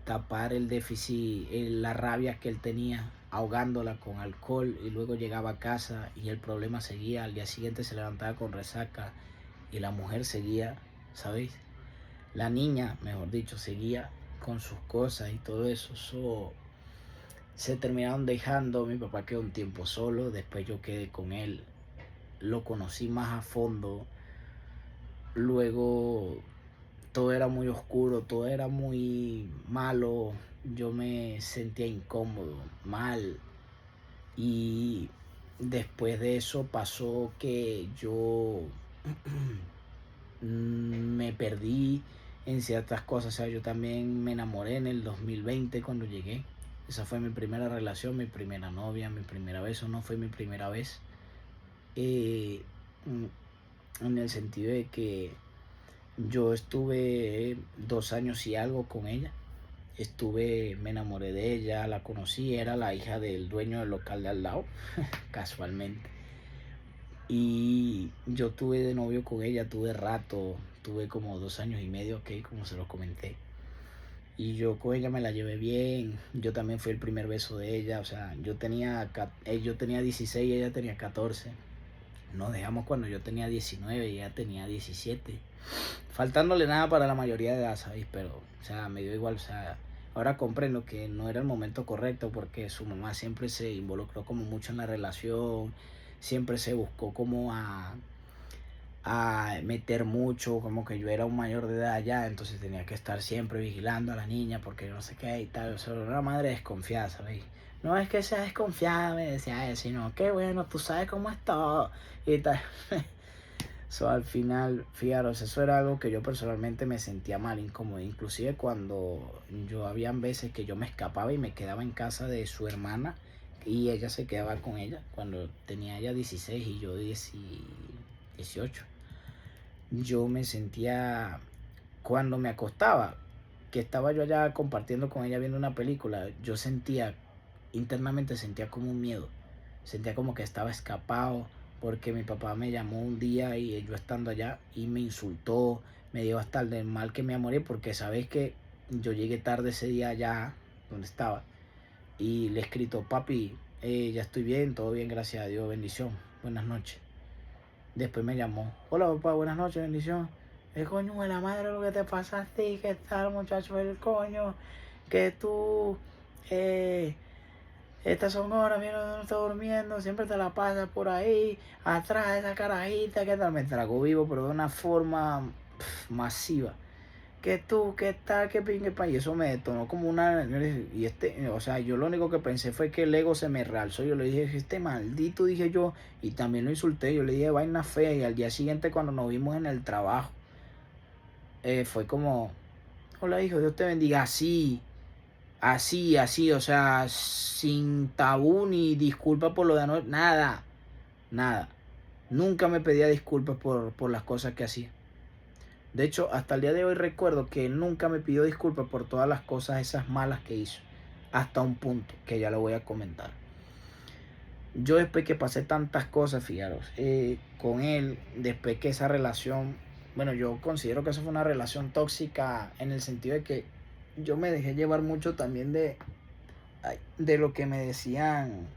tapar el déficit, la rabia que él tenía, ahogándola con alcohol, y luego llegaba a casa y el problema seguía. Al día siguiente se levantaba con resaca y la mujer seguía, ¿sabéis? La niña, mejor dicho, seguía con sus cosas y todo eso. Se terminaron dejando, mi papá quedó un tiempo solo, después yo quedé con él, lo conocí más a fondo. Luego todo era muy oscuro, todo era muy malo, yo me sentía incómodo, mal. Y después de eso pasó que yo me perdí en ciertas cosas. O sea, yo también me enamoré en el 2020 cuando llegué. Esa fue mi primera relación, mi primera novia, mi primera vez, o no fue mi primera vez. Eh, en el sentido de que yo estuve 2 años y algo con ella. Me enamoré de ella, la conocí, era la hija del dueño del local de al lado, casualmente. Y yo tuve de novio con ella, tuve rato, tuve como 2 años y medio, ok, como se los comenté. Y yo con ella me la llevé bien, yo también fui el primer beso de ella, o sea, yo tenía 16 y ella tenía 14. Nos dejamos cuando yo tenía 19 y ella tenía 17. Faltándole nada para la mayoría de edad, ¿sabéis? Pero, o sea, me dio igual, o sea, ahora comprendo que no era el momento correcto porque su mamá siempre se involucró como mucho en la relación, siempre se buscó como a meter mucho, como que yo era un mayor de edad ya, entonces tenía que estar siempre vigilando a la niña porque no sé qué y tal. O sea, era una madre desconfiada, ¿sabéis? No es que sea desconfiada, me decía él, sino que bueno, tú sabes cómo es todo y tal. So, al final, fijaros, eso era algo que yo personalmente me sentía mal, incómodo. Inclusive cuando habían veces que yo me escapaba y me quedaba en casa de su hermana y ella se quedaba con ella cuando tenía ella 16 y yo 18. Yo me sentía, cuando me acostaba, que estaba yo allá compartiendo con ella viendo una película, yo sentía, internamente sentía como un miedo, sentía como que estaba escapado, porque mi papá me llamó un día y yo estando allá y me insultó, me dio hasta el del mal que me morí, porque sabéis que yo llegué tarde ese día allá donde estaba y le he escrito, papi, ya estoy bien, todo bien, gracias a Dios, bendición, buenas noches. Después me llamó, hola papá, buenas noches, bendición. El coño de la madre lo que te pasa a ti, que tal muchacho el coño, que tú estas son horas, mira, no está durmiendo, siempre te la pasas por ahí, atrás de esa carajita, ¿qué tal? Me tragó vivo, pero de una forma masiva. Que tú, qué tal, qué pingue pa. Y eso me detonó como una. Y o sea, yo lo único que pensé fue que el ego se me realzó. Yo le dije, este maldito, dije yo, y también lo insulté. Yo le dije vaina fea. Y al día siguiente, cuando nos vimos en el trabajo, fue como, hola hijo, Dios te bendiga. Así, así, así, o sea, sin tabú ni disculpa por lo de anoche, nada, nada. Nunca me pedía disculpas por las cosas que hacía. De hecho, hasta el día de hoy recuerdo que él nunca me pidió disculpas por todas las cosas esas malas que hizo. Hasta un punto, que ya lo voy a comentar. Yo después que pasé tantas cosas, fijaros, con él, después que esa relación, bueno, yo considero que eso fue una relación tóxica en el sentido de que yo me dejé llevar mucho también de lo que me decían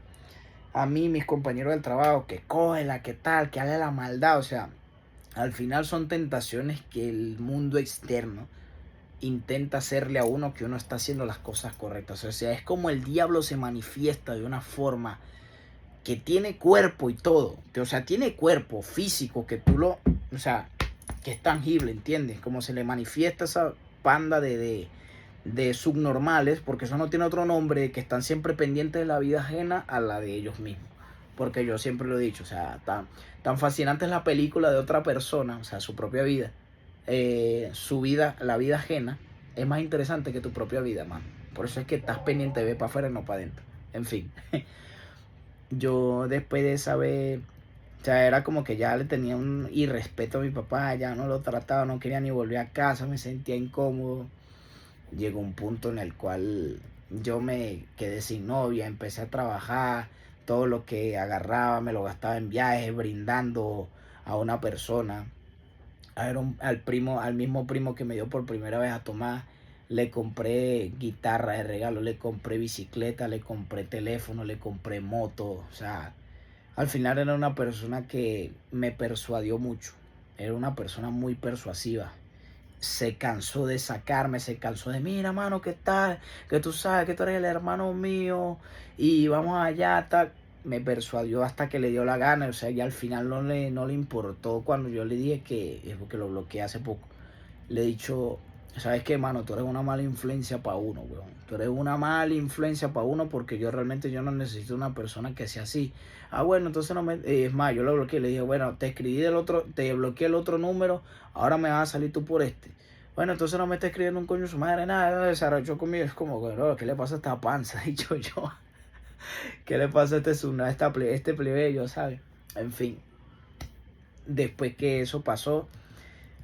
a mí, mis compañeros del trabajo, que cógela, que tal, que haga la maldad, o sea, al final son tentaciones que el mundo externo intenta hacerle a uno que uno está haciendo las cosas correctas. O sea, es como el diablo se manifiesta de una forma que tiene cuerpo y todo. O sea, tiene cuerpo físico que tú lo... O sea, que es tangible, ¿entiendes? Como se le manifiesta esa panda de subnormales, porque eso no tiene otro nombre, que están siempre pendientes de la vida ajena a la de ellos mismos. Porque yo siempre lo he dicho, o sea, tan fascinante es la película de otra persona, o sea, su propia vida, su vida, la vida ajena, es más interesante que tu propia vida, man. Por eso es que estás pendiente de ver para afuera y no para adentro. En fin, yo después de esa vez, o sea, era como que ya le tenía un irrespeto a mi papá, ya no lo trataba, no quería ni volver a casa, me sentía incómodo. Llegó un punto en el cual yo me quedé sin novia, empecé a trabajar, todo lo que agarraba me lo gastaba en viajes, brindando a una persona, al mismo primo que me dio por primera vez a tomar, le compré guitarra de regalo, le compré bicicleta, le compré teléfono, le compré moto, o sea, al final era una persona que me persuadió mucho, era una persona muy persuasiva. Se cansó de sacarme, se cansó de, mira, mano, ¿qué tal? Que tú sabes que tú eres el hermano mío y vamos allá, tal. Me persuadió hasta que le dio la gana, o sea, ya al final no le importó cuando yo le dije que, es porque lo bloqueé hace poco, le he dicho, ¿sabes qué, mano? Tú eres una mala influencia para uno, weón. Tú eres una mala influencia para uno porque yo no necesito una persona que sea así. Ah, bueno, entonces no me... es más, yo lo bloqueé. Le dije, bueno, te escribí del otro, te bloqueé el otro número, ahora me vas a salir tú por este. Bueno, entonces no me está escribiendo un coño su madre, nada, desarrolló conmigo. Es como, bueno, ¿qué le pasa a esta panza? He dicho yo. ¿Qué le pasa a este plebeyo, ¿sabes? En fin, después que eso pasó,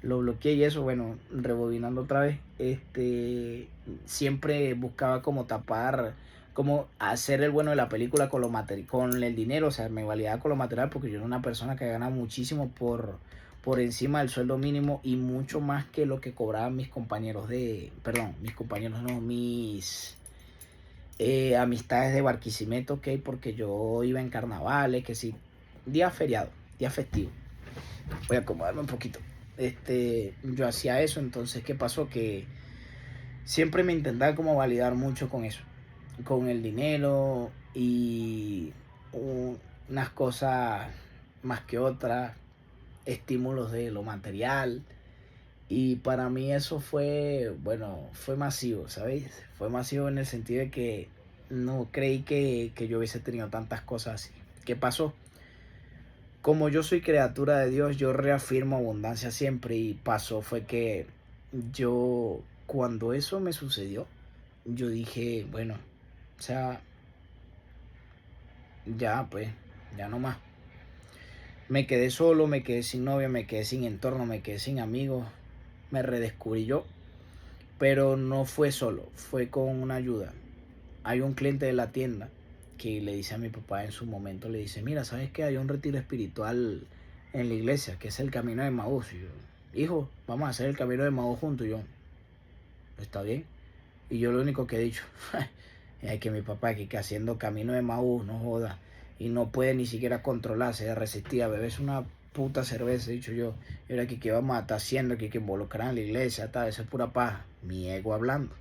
lo bloqueé y eso, bueno, rebobinando otra vez, siempre buscaba como tapar, como hacer el bueno de la película con con el dinero, o sea, me validaba con lo material porque yo era una persona que gana muchísimo por encima del sueldo mínimo y mucho más que lo que cobraban mis compañeros mis compañeros no, mis amistades de Barquisimeto, ok, porque yo iba en carnavales, que sí, día feriado, día festivo. Voy a acomodarme un poquito. Yo hacía eso, entonces, ¿qué pasó? Que siempre me intentaba como validar mucho con eso, con el dinero y unas cosas más que otras, estímulos de lo material. Y para mí eso fue, bueno, fue masivo, ¿sabéis? Fue masivo en el sentido de que no creí que yo hubiese tenido tantas cosas así. ¿Qué pasó? Como yo soy criatura de Dios, yo reafirmo abundancia siempre y pasó fue que yo, cuando eso me sucedió, yo dije, bueno, o sea, ya pues, ya no más. Me quedé solo, me quedé sin novia, me quedé sin entorno, me quedé sin amigos, me redescubrí yo, pero no fue solo, fue con una ayuda. Hay un cliente de la tienda que le dice a mi papá en su momento, le dice, mira, ¿sabes qué? Hay un retiro espiritual en la iglesia, que es el camino de Maús. Y yo, hijo, vamos a hacer el camino de Maús juntos. Y yo, ¿está bien? Y yo lo único que he dicho, es que mi papá, que haciendo camino de Maús, no joda, y no puede ni siquiera controlarse, de resistir a beberse una puta cerveza, he dicho yo, y ahora que vamos a estar haciendo, que involucrar en la iglesia, tal, eso es pura paja, mi ego hablando.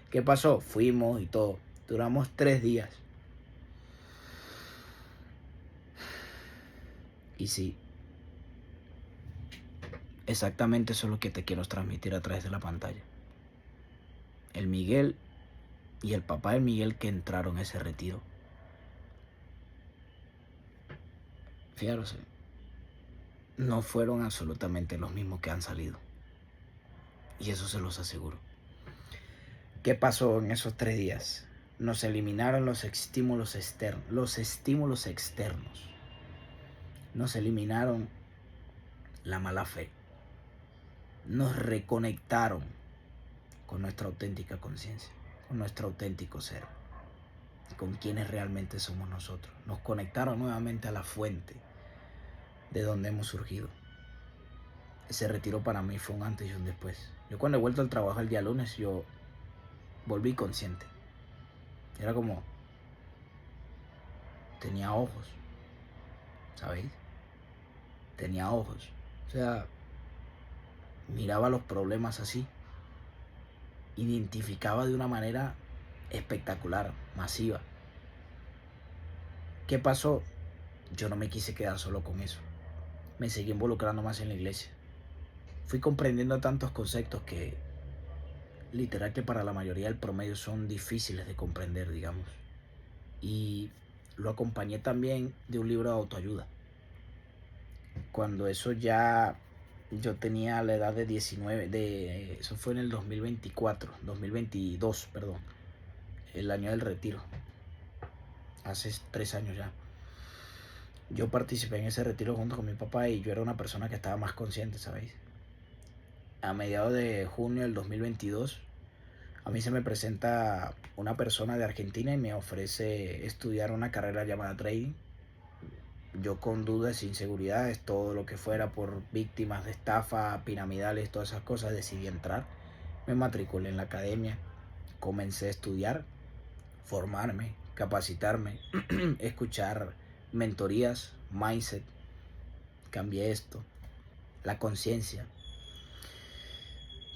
¿Qué pasó? Fuimos y todo, duramos 3 días. Y sí, exactamente eso es lo que te quiero transmitir a través de la pantalla. El Miguel y el papá del Miguel que entraron a ese retiro, fíjate, no fueron absolutamente los mismos que han salido. Y eso se los aseguro. ¿Qué pasó en esos 3 días? Nos eliminaron los estímulos externos. Nos eliminaron la mala fe. Nos reconectaron con nuestra auténtica conciencia, con nuestro auténtico ser, con quienes realmente somos nosotros. Nos conectaron nuevamente a la fuente de donde hemos surgido. Ese retiro para mí fue un antes y un después. Yo cuando he vuelto al trabajo el día lunes, yo volví consciente. Era como, tenía ojos, ¿sabéis? Tenía ojos. O sea, miraba los problemas así. Identificaba de una manera espectacular, masiva. ¿Qué pasó? Yo no me quise quedar solo con eso. Me seguí involucrando más en la iglesia. Fui comprendiendo tantos conceptos que literal que para la mayoría del promedio son difíciles de comprender, digamos. Y lo acompañé también de un libro de autoayuda. Cuando eso ya yo tenía la edad de 19, eso fue en el 2022, perdón, el año del retiro, hace 3 años ya. Yo participé en ese retiro junto con mi papá y yo era una persona que estaba más consciente, ¿sabéis? A mediados de junio del 2022, a mí se me presenta una persona de Argentina y me ofrece estudiar una carrera llamada trading. Yo con dudas e inseguridades, todo lo que fuera por víctimas de estafa, piramidales, todas esas cosas, decidí entrar. Me matriculé en la academia, comencé a estudiar, formarme, capacitarme, escuchar mentorías, mindset, cambié esto, la conciencia.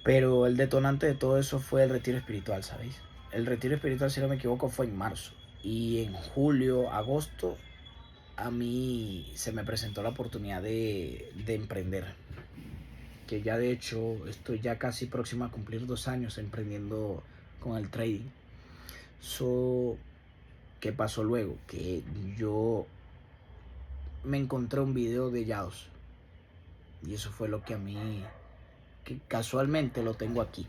Pero el detonante de todo eso fue el retiro espiritual, ¿sabéis? El retiro espiritual, si no me equivoco, fue en marzo. Y en julio, agosto, a mí se me presentó la oportunidad de emprender. Que ya de hecho estoy ya casi próximo a cumplir 2 años emprendiendo con el trading. ¿Qué pasó luego? Que yo me encontré un video de Yados. Y eso fue lo que a mí, que casualmente lo tengo aquí.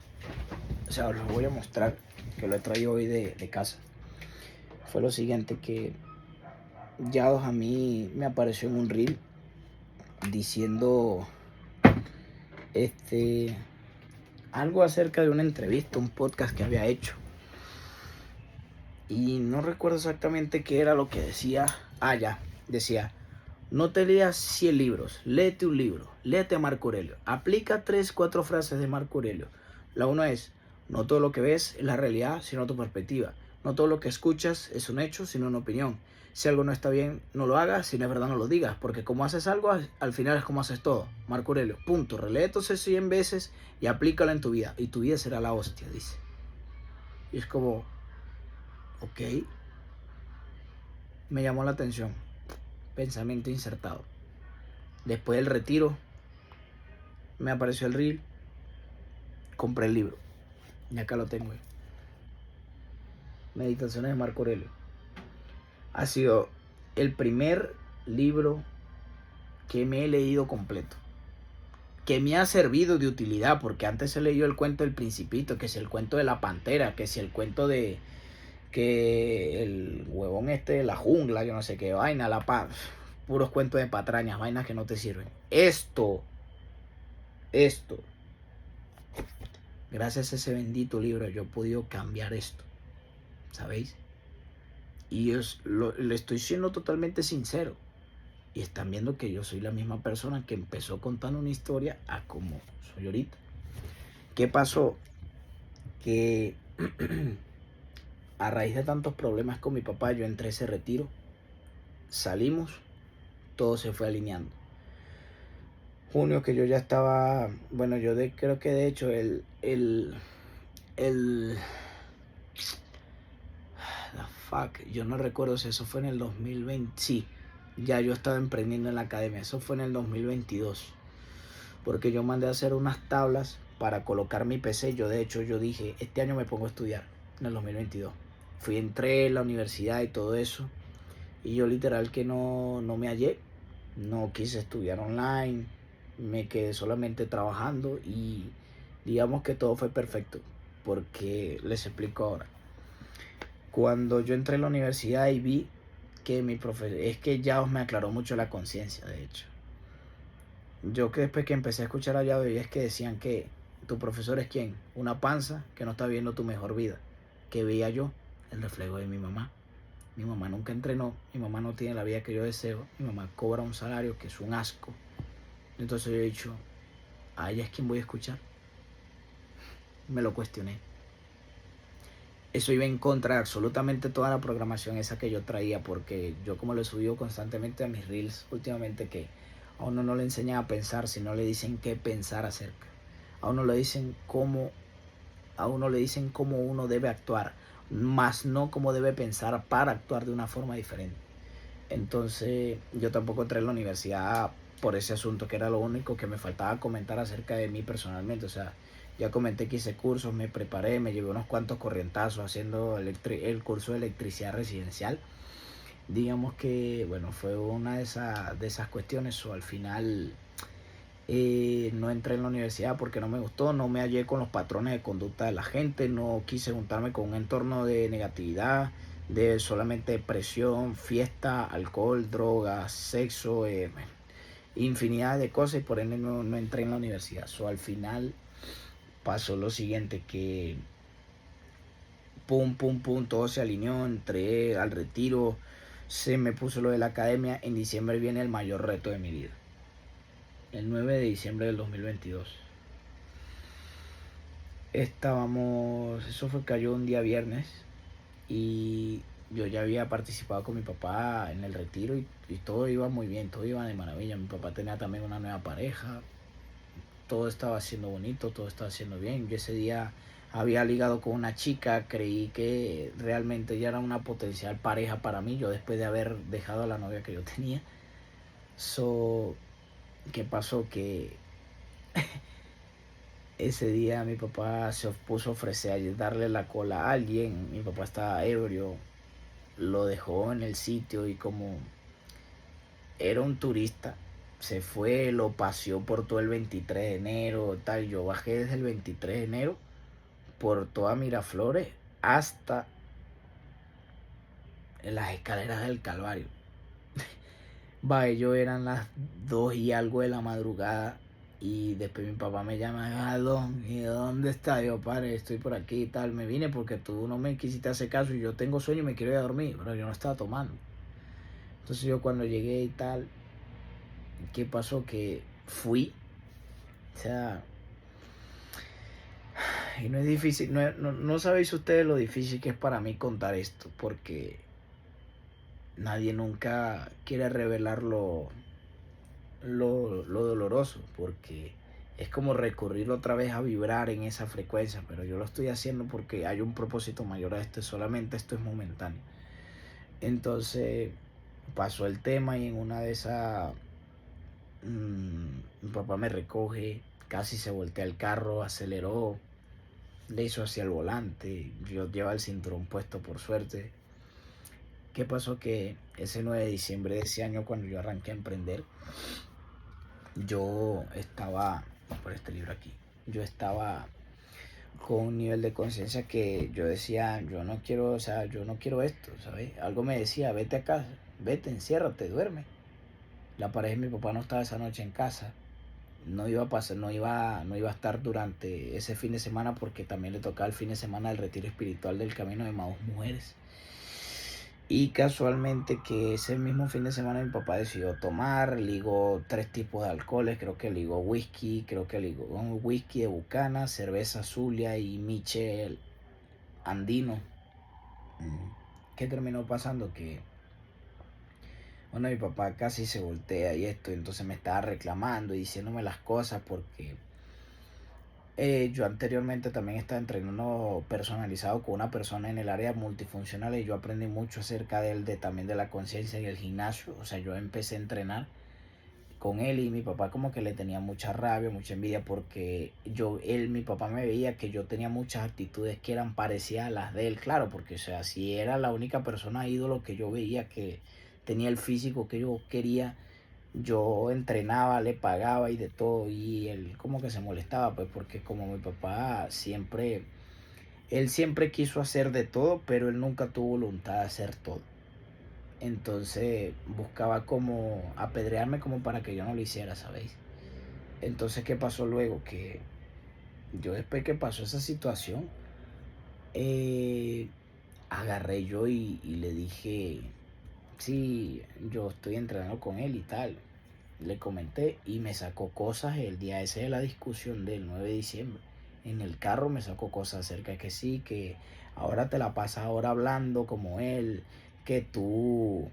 O sea, os lo voy a mostrar, que lo he traído hoy de casa. Fue lo siguiente, que Yados a mí me apareció en un reel diciendo algo acerca de una entrevista, un podcast que había hecho. Y no recuerdo exactamente qué era lo que decía. Ya, decía: no te leas 100 libros, léete un libro, léete a Marco Aurelio. Aplica 3, 4 frases de Marco Aurelio. La una es: no todo lo que ves es la realidad, sino tu perspectiva. No todo lo que escuchas es un hecho, sino una opinión. Si algo no está bien, no lo hagas. Si no es verdad, no lo digas. Porque como haces algo, al final es como haces todo. Marco Aurelio, punto. Reléete 100 veces y aplícalo en tu vida. Y tu vida será la hostia, dice. Y es como, ok, me llamó la atención. Pensamiento insertado. Después del retiro, me apareció el reel, compré el libro. Y acá lo tengo. Meditaciones de Marco Aurelio. Ha sido el primer libro que me he leído completo. Que me ha servido de utilidad, porque antes he leído el cuento del Principito, que si el cuento de la pantera, que si el cuento de que el huevón de la jungla, yo no sé qué vaina, la paz, puros cuentos de patrañas, vainas que no te sirven. Esto, gracias a ese bendito libro yo he podido cambiar esto, ¿sabéis? Y le estoy siendo totalmente sincero. Y están viendo que yo soy la misma persona que empezó contando una historia a como soy ahorita. ¿Qué pasó? Que a raíz de tantos problemas con mi papá, yo entré a ese retiro, salimos, todo se fue alineando. Junio, que yo ya estaba, bueno, creo que de hecho yo no recuerdo si eso fue en el 2020, sí, ya yo estaba emprendiendo en la academia. Eso fue en el 2022. Porque yo mandé a hacer unas tablas para colocar mi PC. Yo de hecho yo dije, este año me pongo a estudiar, en el 2022. Entré a la universidad y todo eso. Y yo literal que no me hallé. No quise estudiar online. Me quedé solamente trabajando y digamos que todo fue perfecto. Porque les explico ahora. Cuando yo entré a la universidad y vi que mi profesor, es que ya me aclaró mucho la conciencia, de hecho. Yo que después que empecé a escuchar allá veía es que decían que tu profesor es quién, una panza que no está viendo tu mejor vida. Que veía yo el reflejo de mi mamá. Mi mamá nunca entrenó, mi mamá no tiene la vida que yo deseo, mi mamá cobra un salario que es un asco. Entonces yo he dicho, a ella es quien voy a escuchar. Me lo cuestioné. Eso iba en contra de absolutamente toda la programación esa que yo traía, porque yo como lo he subido constantemente a mis reels últimamente, que a uno no le enseñan a pensar, sino le dicen qué pensar acerca. A uno le dicen cómo, a uno le dicen cómo uno debe actuar, más no cómo debe pensar para actuar de una forma diferente. Entonces yo tampoco entré en la universidad por ese asunto, que era lo único que me faltaba comentar acerca de mí personalmente. O sea, ya comenté que hice cursos, me preparé, me llevé unos cuantos corrientazos haciendo el curso de electricidad residencial. Digamos que, bueno, fue una de esas cuestiones. O al final no entré en la universidad porque no me gustó, no me hallé con los patrones de conducta de la gente, no quise juntarme con un entorno de negatividad, de solamente depresión, fiesta, alcohol, drogas, sexo, infinidad de cosas, y por ende no entré en la universidad. So, al final pasó lo siguiente, que pum, todo se alineó, entré al retiro, se me puso lo de la academia. En diciembre viene el mayor reto de mi vida, el 9 de diciembre del 2022. Eso cayó un día viernes y yo ya había participado con mi papá en el retiro y todo iba muy bien, todo iba de maravilla. Mi papá tenía también una nueva pareja, todo estaba siendo bonito, todo estaba siendo bien. Yo ese día había ligado con una chica, creí que realmente ella era una potencial pareja para mí, yo después de haber dejado a la novia que yo tenía. So, ¿qué pasó? Que ese día mi papá se puso a ofrecer darle la cola a alguien. Mi papá estaba ebrio, lo dejó en el sitio y como era un turista, se fue, lo paseó por todo el 23 de enero, tal. Yo bajé desde el 23 de enero por toda Miraflores hasta en las escaleras del Calvario. Va, ellos eran las 2 y algo de la madrugada. Y después mi papá me llama, Don, ¿y dónde está? Yo, padre, estoy por aquí y tal. Me vine porque tú no me quisiste hacer caso y yo tengo sueño y me quiero ir a dormir. Pero yo no estaba tomando. Entonces yo cuando llegué y tal, ¿qué pasó? Que fui. O sea, y no es difícil, no sabéis ustedes lo difícil que es para mí contar esto, porque nadie nunca quiere revelar lo doloroso, porque es como recurrir otra vez a vibrar en esa frecuencia, pero yo lo estoy haciendo porque hay un propósito mayor a esto, solamente esto es momentáneo. Entonces pasó el tema y en una de esas mi papá me recoge, casi se voltea el carro, aceleró, le hizo hacia el volante, yo llevaba el cinturón puesto por suerte. ¿Qué pasó? Que ese 9 de diciembre de ese año, cuando yo arranqué a emprender, yo estaba, por este libro aquí, yo estaba con un nivel de conciencia que yo decía, yo no quiero, o sea, yo no quiero esto, ¿sabes? Algo me decía, vete a casa, vete, enciérrate, duerme. La pareja de mi papá no estaba esa noche en casa, no iba a pasar, no iba a estar durante ese fin de semana porque también le tocaba el fin de semana el retiro espiritual del Camino de Maús Mujeres. Y casualmente que ese mismo fin de semana mi papá decidió tomar, ligó 3 tipos de alcoholes, creo que ligó whisky, creo que ligó un whisky de Bucana, cerveza Zulia y Michel Andino. ¿Qué terminó pasando? Que, bueno, mi papá casi se voltea y esto, entonces me estaba reclamando y diciéndome las cosas porque Yo anteriormente también estaba entrenando personalizado con una persona en el área multifuncional y yo aprendí mucho acerca también de la conciencia y el gimnasio. O sea, yo empecé a entrenar con él y mi papá como que le tenía mucha rabia, mucha envidia porque mi papá me veía que yo tenía muchas actitudes que eran parecidas a las de él, claro, porque o sea, si era la única persona ídolo que yo veía que tenía el físico que yo quería, yo entrenaba, le pagaba y de todo y él como que se molestaba pues porque como mi papá él siempre quiso hacer de todo, pero él nunca tuvo voluntad de hacer todo. Entonces buscaba como apedrearme como para que yo no lo hiciera, ¿sabéis? Entonces, ¿qué pasó luego? Que yo después que pasó esa situación, eh, agarré yo y le dije, sí, yo estoy entrenando con él y tal. Le comenté y me sacó cosas el día ese de la discusión del 9 de diciembre. En el carro me sacó cosas acerca de que sí, que ahora te la pasas ahora hablando como él, que tú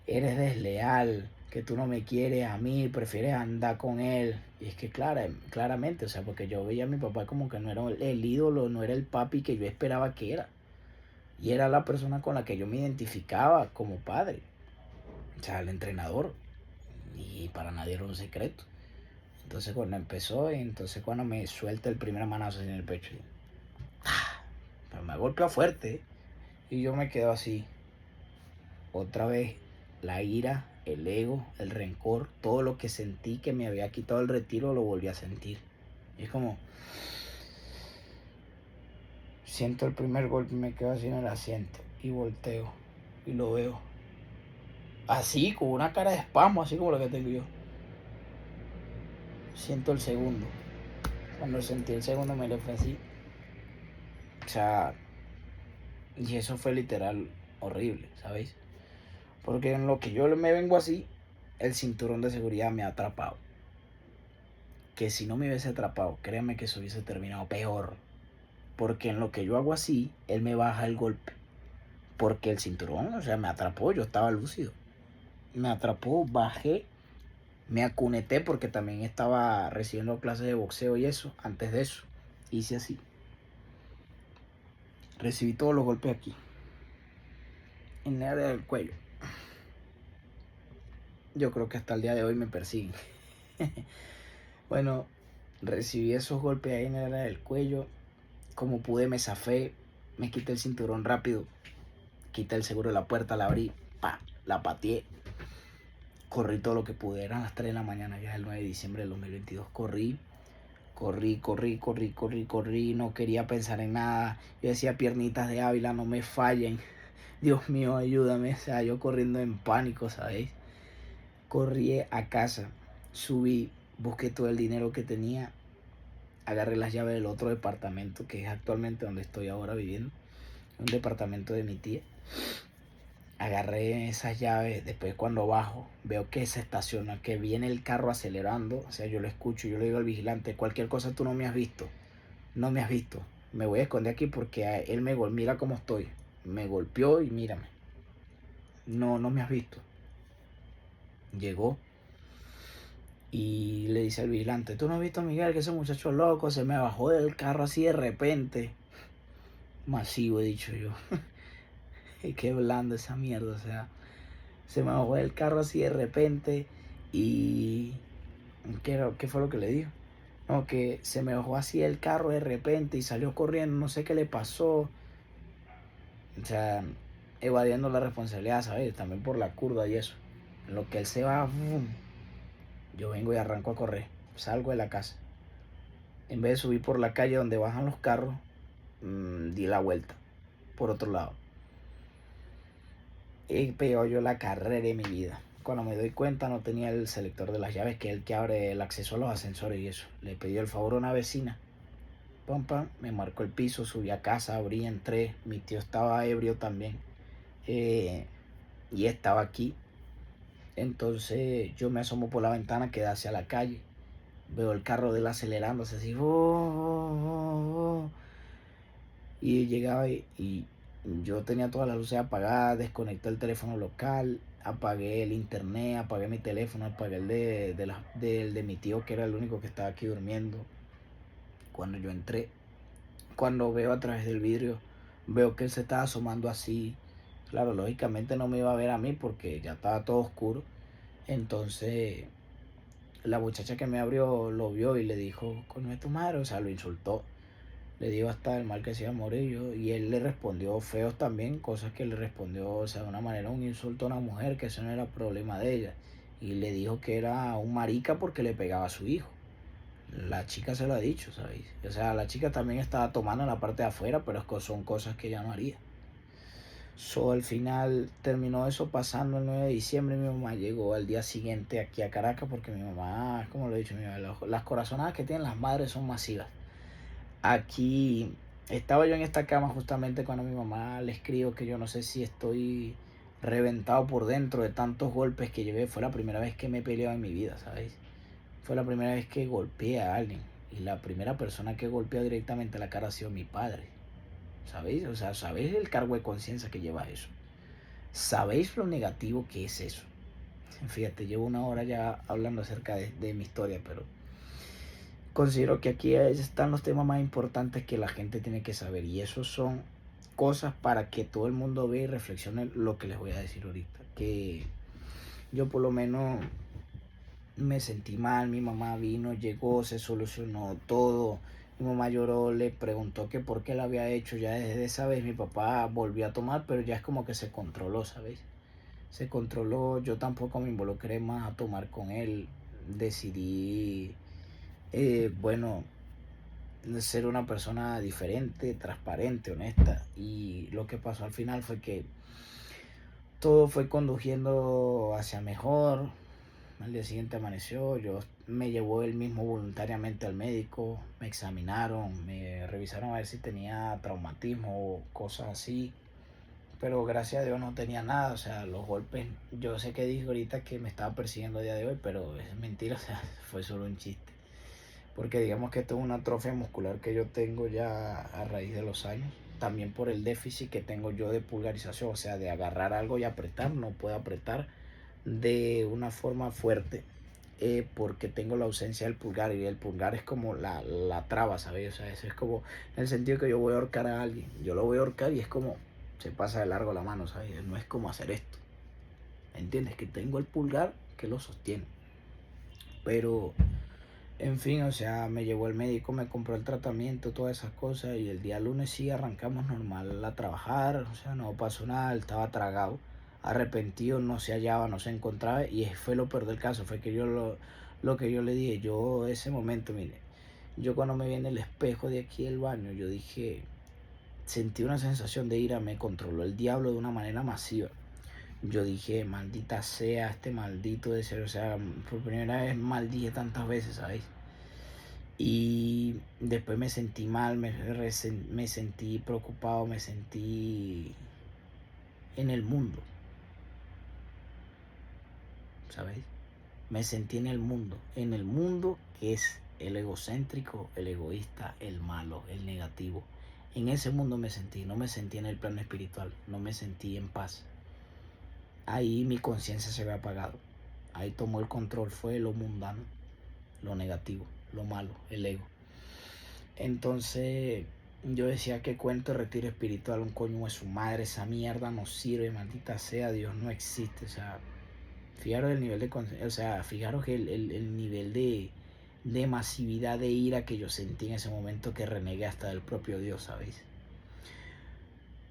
eres desleal, que tú no me quieres a mí, prefieres andar con él. Y es que claramente, o sea, porque yo veía a mi papá como que no era el ídolo, no era el papi que yo esperaba que era. Y era la persona con la que yo me identificaba como padre, o sea, el entrenador. Y para nadie era un secreto. Entonces entonces cuando me suelta el primer manazo en el pecho, pero me golpea fuerte. Y yo me quedo así, otra vez, la ira, el ego, el rencor, todo lo que sentí que me había quitado el retiro lo volví a sentir. Y es como, siento el primer golpe y me quedo así en el asiento y volteo y lo veo. Así, con una cara de espasmo, así como la que tengo yo. Siento el segundo. Cuando sentí el segundo me lo fue así. O sea, y eso fue literal horrible, ¿sabéis? Porque en lo que yo me vengo así, el cinturón de seguridad me ha atrapado. Que si no me hubiese atrapado, créanme que eso hubiese terminado peor. Porque en lo que yo hago así, él me baja el golpe. Porque el cinturón, o sea, me atrapó, yo estaba lúcido. Me atrapó, bajé, me acuneté porque también estaba recibiendo clases de boxeo y eso. Antes de eso, hice así. Recibí todos los golpes aquí, en el área del cuello. Yo creo que hasta el día de hoy me persiguen. Bueno, recibí esos golpes ahí en el área del cuello. Como pude me zafé, me quité el cinturón rápido, quité el seguro de la puerta, la abrí, la pateé. Corrí todo lo que pude, eran las 3 de la mañana, ya es el 9 de diciembre del 2022. Corrí, no quería pensar en nada. Yo decía, piernitas de Ávila, no me fallen. Dios mío, ayúdame. O sea, yo corriendo en pánico, ¿sabéis? Corrí a casa, subí, busqué todo el dinero que tenía, agarré las llaves del otro departamento, que es actualmente donde estoy ahora viviendo, un departamento de mi tía. Agarré esas llaves, después cuando bajo, veo que se estaciona, que viene el carro acelerando, o sea, yo lo escucho, yo le digo al vigilante, cualquier cosa tú no me has visto, no me has visto, me voy a esconder aquí porque él mira cómo estoy, me golpeó y mírame, no me has visto. Llegó y le dice al vigilante, ¿tú no has visto a Miguel, que ese muchacho loco se me bajó del carro así de repente? Masivo, he dicho yo. Qué blando esa mierda, o sea, se me bajó del carro así de repente y... ¿Qué fue lo que le dijo? No, que se me bajó así el carro de repente y salió corriendo, no sé qué le pasó. O sea, evadiendo la responsabilidad, ¿sabes? También por la curva y eso. En lo que él se va, ¡bum! Yo vengo y arranco a correr. Salgo de la casa. En vez de subir por la calle donde bajan los carros, di la vuelta por otro lado. He pegado yo la carrera de mi vida. Cuando me doy cuenta no tenía el selector de las llaves, que es el que abre el acceso a los ascensores y eso. Le pedí el favor a una vecina. Pam, pam, me marcó el piso, subí a casa, abrí, entré. Mi tío estaba ebrio también. Y estaba aquí. Entonces yo me asomo por la ventana que da hacia la calle. Veo el carro de él acelerándose así. Y llegaba y yo tenía todas las luces apagadas, desconecté el teléfono local, apagué el internet, apagué mi teléfono, apagué el de mi tío, que era el único que estaba aquí durmiendo. Cuando yo entré, cuando veo a través del vidrio, veo que él se estaba asomando así. Claro, lógicamente no me iba a ver a mí porque ya estaba todo oscuro. Entonces la muchacha que me abrió lo vio y le dijo, coño es tu madre, o sea, lo insultó. Le dijo hasta el mal que se iba a morir yo, y él le respondió feos también, cosas que le respondió, o sea, de una manera, un insulto a una mujer, que eso no era problema de ella. Y le dijo que era un marica porque le pegaba a su hijo. La chica se lo ha dicho, ¿sabéis? O sea, la chica también estaba tomando en la parte de afuera, pero son cosas que ella no haría. Al final terminó eso pasando el 9 de diciembre. Mi mamá llegó al día siguiente aquí a Caracas porque mi mamá, como lo he dicho, las corazonadas que tienen las madres son masivas. Aquí estaba yo en esta cama justamente cuando mi mamá le escribo que yo no sé si estoy reventado por dentro de tantos golpes que llevé. Fue la primera vez que me he peleado en mi vida, ¿sabéis? Fue la primera vez que golpeé a alguien. Y la primera persona que golpeó directamente a la cara ha sido mi padre. ¿Sabéis? O sea, ¿sabéis el cargo de conciencia que lleva eso? ¿Sabéis lo negativo que es eso? Fíjate, llevo una hora ya hablando acerca de mi historia, pero considero que aquí están los temas más importantes que la gente tiene que saber. Y esos son cosas para que todo el mundo vea y reflexione lo que les voy a decir ahorita. Que yo por lo menos me sentí mal, mi mamá vino, llegó, se solucionó todo. Mi mamá lloró, le preguntó que por qué la había hecho. Ya desde esa vez mi papá volvió a tomar, pero ya es como que se controló, ¿sabéis? Se controló, yo tampoco me involucré más a tomar con él. Decidí, bueno, ser una persona diferente, transparente, honesta. Y lo que pasó al final fue que todo fue conduciendo hacia mejor. Al día siguiente amaneció, me llevó él mismo voluntariamente al médico, me examinaron, me revisaron a ver si tenía traumatismo o cosas así, pero gracias a Dios no tenía nada. O sea, los golpes, yo sé que dije ahorita que me estaba persiguiendo a día de hoy, pero es mentira, o sea, fue solo un chiste, porque digamos que esto es una atrofia muscular que yo tengo ya a raíz de los años, también por el déficit que tengo yo de pulgarización, o sea, de agarrar algo y apretar, no puedo apretar de una forma fuerte, porque tengo la ausencia del pulgar, y el pulgar es como la traba, ¿sabes? O sea, eso es como en el sentido que yo voy a ahorcar a alguien, yo lo voy a ahorcar y es como se pasa de largo la mano, ¿sabes? No es como hacer esto, ¿entiendes? Que tengo el pulgar que lo sostiene, pero en fin, o sea, me llevó el médico, me compró el tratamiento, todas esas cosas, y el día lunes sí arrancamos normal a trabajar. O sea, no pasó nada, él estaba tragado, arrepentido, no se hallaba, no se encontraba, y fue lo peor del caso, fue que lo que yo le dije, yo ese momento, mire, yo cuando me vi en el espejo de aquí del baño, yo dije, sentí una sensación de ira, me controló el diablo de una manera masiva. Yo dije, maldita sea este maldito de ser, o sea, por primera vez maldije tantas veces, ¿sabéis? Y después me sentí mal, me sentí preocupado, me sentí en el mundo, ¿sabéis? Me sentí en el mundo que es el egocéntrico, el egoísta, el malo, el negativo. En ese mundo me sentí, no me sentí en el plano espiritual, no me sentí en paz. Ahí mi conciencia se ve apagado. Ahí tomó el control, fue lo mundano, lo negativo, lo malo, el ego. Entonces yo decía, que cuento de retiro espiritual, un coño de su madre, esa mierda no sirve, maldita sea, Dios no existe. O sea, fijaros el nivel de, o sea, fijaros el nivel de masividad de ira que yo sentí en ese momento, que renegué hasta del propio Dios, ¿sabéis?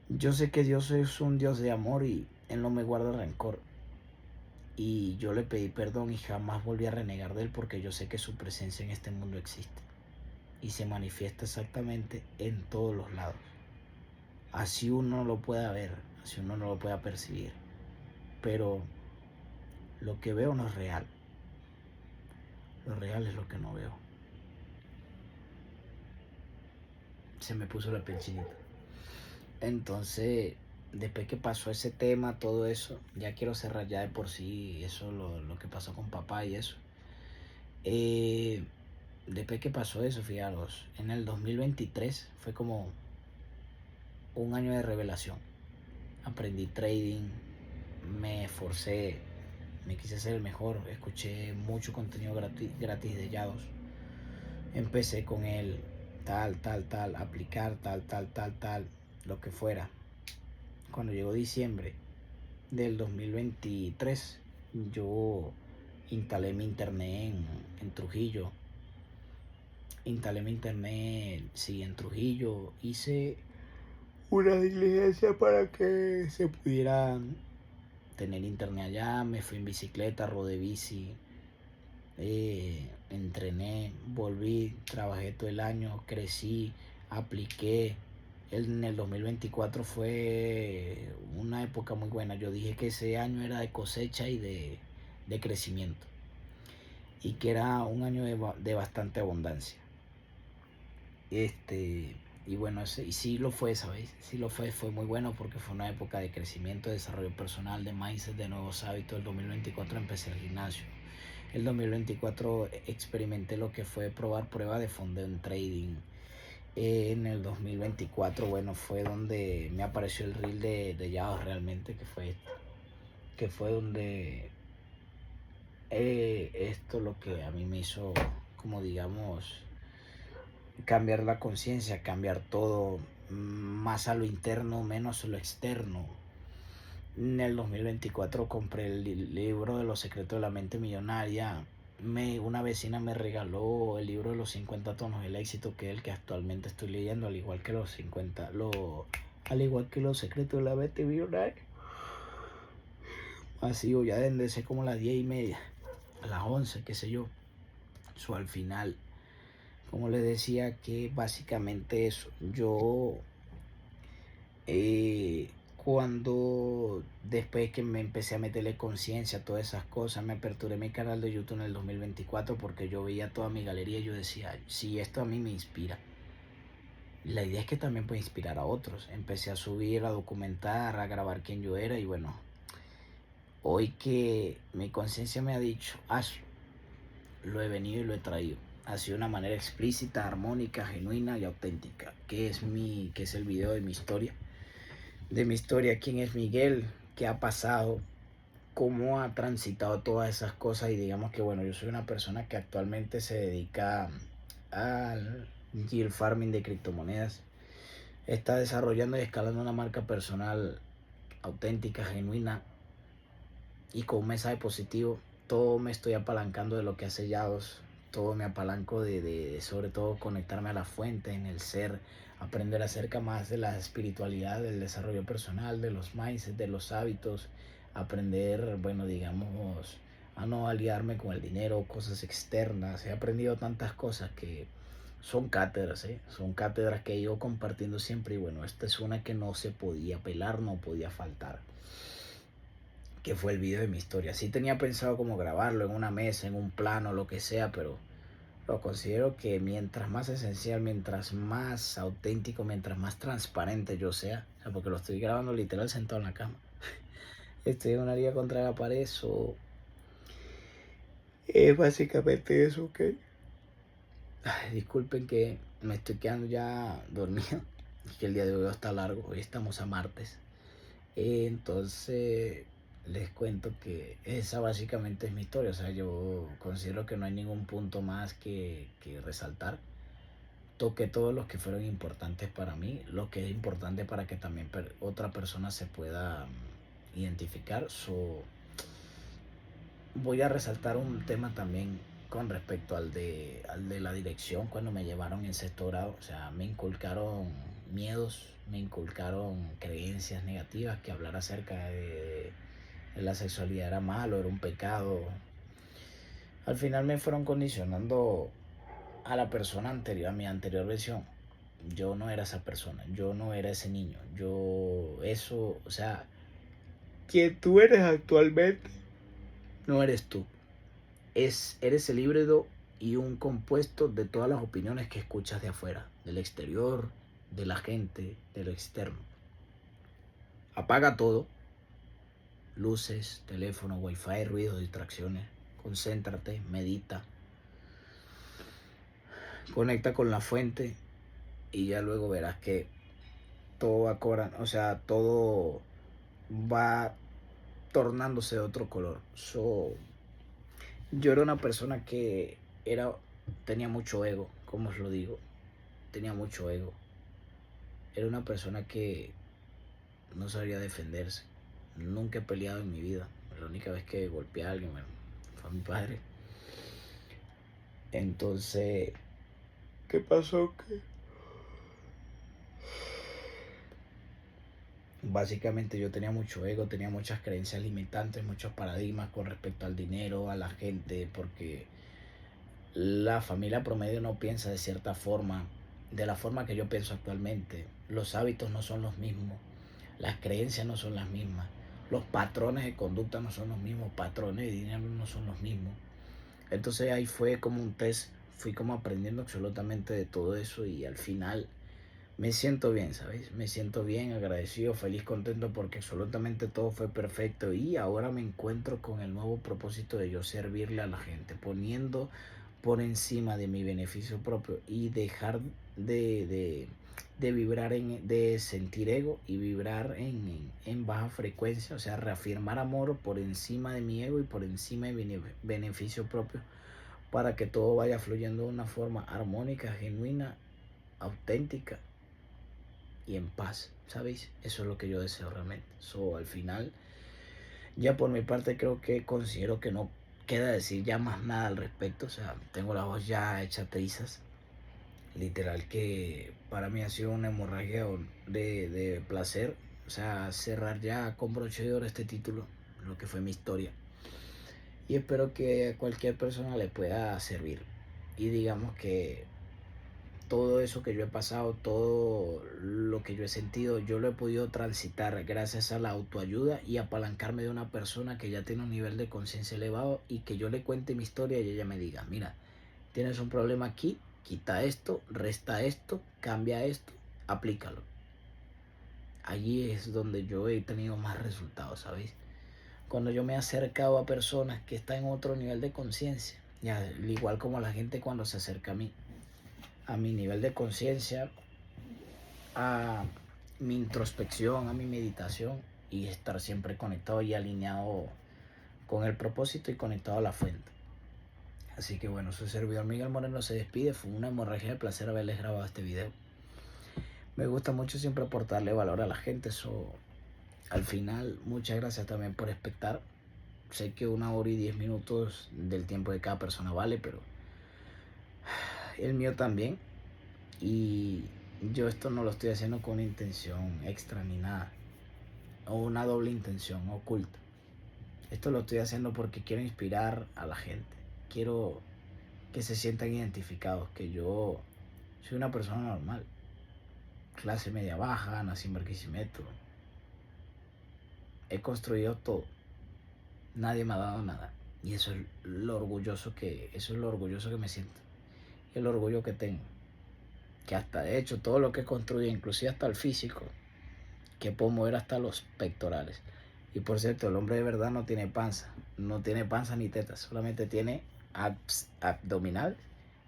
Yo sé que Dios es un Dios de amor y Él no me guarda rencor. Y yo le pedí perdón y jamás volví a renegar de Él, porque yo sé que su presencia en este mundo existe y se manifiesta exactamente en todos los lados. Así uno lo pueda ver, así uno no lo pueda percibir. Pero lo que veo no es real. Lo real es lo que no veo. Se me puso la piel chinita. Entonces, después que pasó ese tema, todo eso, ya quiero cerrar ya de por sí eso, lo que pasó con papá y eso. Después que pasó eso, fijaros, en el 2023 fue como un año de revelación. Aprendí trading, me esforcé, me quise ser el mejor, escuché mucho contenido gratis de Yados. Empecé con él, tal, aplicar tal, lo que fuera. Cuando llegó diciembre del 2023, yo instalé mi internet en Trujillo. Instalé mi internet, sí, en Trujillo. Hice una diligencia para que se pudiera tener internet allá. Me fui en bicicleta, rodé bici, entrené, volví, trabajé todo el año, crecí, apliqué. En el 2024 fue una época muy buena. Yo dije que ese año era de cosecha y de crecimiento, y que era un año de bastante abundancia. Y bueno, y sí lo fue, ¿sabéis? Sí lo fue muy bueno porque fue una época de crecimiento, de desarrollo personal, de mindset, de nuevos hábitos. El 2024 empecé el gimnasio. El 2024 experimenté lo que fue probar prueba de fondo en trading. En el 2024, bueno, fue donde me apareció el reel de Yaos realmente, que fue donde esto lo que a mí me hizo, como digamos, cambiar la conciencia, cambiar todo, más a lo interno, menos a lo externo. En el 2024 compré el libro de los secretos de la mente millonaria. Una vecina me regaló el libro de los 50 tonos del éxito, que es el que actualmente estoy leyendo, al igual que al igual que los secretos de la mente millonaria. Así, o ya desde como las 10:30, a las 11, qué sé yo. Al final, como les decía, que básicamente eso. Yo, cuando después que me empecé a meterle conciencia a todas esas cosas, me aperturé mi canal de YouTube en el 2024 porque yo veía toda mi galería y yo decía, si esto a mí me inspira, la idea es que también puede inspirar a otros. Empecé a subir, a documentar, a grabar quién yo era, y bueno, hoy que mi conciencia me ha dicho, hazlo, lo he venido y lo he traído. Ha sido una manera explícita, armónica, genuina y auténtica, que es el video de mi historia. Quién es Miguel, qué ha pasado, cómo ha transitado todas esas cosas. Y digamos que bueno, yo soy una persona que actualmente se dedica al yield farming de criptomonedas. Está desarrollando y escalando una marca personal auténtica, genuina y con un mensaje positivo. Todo me estoy apalancando de lo que hace Yados. Todo me apalanco de sobre todo conectarme a la fuente, en el ser, aprender acerca más de la espiritualidad, del desarrollo personal, de los mindsets, de los hábitos, aprender, bueno, digamos, a no aliarme con el dinero, cosas externas. He aprendido tantas cosas que son cátedras, son cátedras que he ido compartiendo siempre, y bueno, esta es una que no se podía pelar, no podía faltar, que fue el video de mi historia. Sí tenía pensado como grabarlo en una mesa, en un plano, lo que sea, pero lo considero que mientras más esencial, mientras más auténtico, mientras más transparente yo sea, o sea, porque lo estoy grabando literal sentado en la cama, estoy en una área contra la pared, eso es básicamente eso, ¿ok? Ay, disculpen que me estoy quedando ya dormido, que el día de hoy está largo, hoy estamos a martes. Entonces les cuento que esa básicamente es mi historia. O sea, yo considero que no hay ningún punto más que resaltar. Toqué todos los que fueron importantes para mí, lo que es importante para que también otra persona se pueda identificar. Voy a resaltar un tema también con respecto al de la dirección. Cuando me llevaron en sexto grado, o sea, me inculcaron miedos, me inculcaron creencias negativas, que hablar acerca de la sexualidad era malo, era un pecado. Al final me fueron condicionando a la persona anterior, a mi anterior versión. Yo no era esa persona, yo no era ese niño, o sea, quien tú eres actualmente no eres tú. Eres el híbrido y un compuesto de todas las opiniones que escuchas de afuera, del exterior, de la gente, de lo externo. Apaga todo: luces, teléfono, wifi, ruido, distracciones. Concéntrate, medita, conecta con la fuente, y ya luego verás que todo va cobrando, o sea, todo va tornándose de otro color. Yo era una persona que tenía mucho ego, como os lo digo. tenía mucho ego. Era una persona que no sabía defenderse. Nunca he peleado en mi vida. La única vez que golpeé a alguien, bueno, fue a mi padre. Entonces, ¿qué pasó? Que básicamente yo tenía mucho ego, tenía muchas creencias limitantes, muchos paradigmas con respecto al dinero, a la gente, porque la familia promedio no piensa de cierta forma, de la forma que yo pienso actualmente. Los hábitos no son los mismos, las creencias no son las mismas, los patrones de conducta no son los mismos, patrones de dinero no son los mismos. Entonces ahí fue como un test, fui como aprendiendo absolutamente de todo eso y al final me siento bien, ¿sabes? Me siento bien, agradecido, feliz, contento porque absolutamente todo fue perfecto y ahora me encuentro con el nuevo propósito de yo servirle a la gente, poniendo por encima de mi beneficio propio y dejar de vibrar de sentir ego y vibrar en baja frecuencia, o sea, reafirmar amor por encima de mi ego y por encima de mi beneficio propio para que todo vaya fluyendo de una forma armónica, genuina, auténtica y en paz, ¿sabéis? Eso es lo que yo deseo realmente. So, al final, ya por mi parte creo que considero que no queda decir ya más nada al respecto. O sea, tengo la voz ya hecha trizas. Literal que para mí ha sido una hemorragia de placer. O sea, cerrar ya con broche de oro este título, lo que fue mi historia. Y espero que a cualquier persona le pueda servir. Y digamos que todo eso que yo he pasado, todo lo que yo he sentido, yo lo he podido transitar gracias a la autoayuda y apalancarme de una persona que ya tiene un nivel de conciencia elevado y que yo le cuente mi historia y ella me diga, mira, tienes un problema aquí, quita esto, resta esto, cambia esto, aplícalo. Allí es donde yo he tenido más resultados, ¿sabéis? Cuando yo me he acercado a personas que están en otro nivel de conciencia, ya, igual como la gente cuando se acerca a mi nivel de conciencia, a mi introspección, a mi meditación y estar siempre conectado y alineado con el propósito y conectado a la fuente. Así que bueno, su servidor Miguel Moreno se despide. Fue una hemorragia de placer haberles grabado este video. Me gusta mucho siempre aportarle valor a la gente. Al final, muchas gracias también por espectar. Sé que 1 hora y 10 minutos del tiempo de cada persona vale, pero el mío también. Y yo esto no lo estoy haciendo con una intención extra ni nada, o una doble intención oculta. Esto lo estoy haciendo porque quiero inspirar a la gente. Quiero que se sientan identificados, que yo soy una persona normal, clase media baja, nací en Barquisimeto. He construido todo. Nadie me ha dado nada. Y eso es lo orgulloso que me siento. Y el orgullo que tengo. Que hasta de hecho todo lo que he construido, inclusive hasta el físico, que puedo mover hasta los pectorales. Y por cierto, el hombre de verdad no tiene panza. No tiene panza ni tetas. Solamente tiene abdominal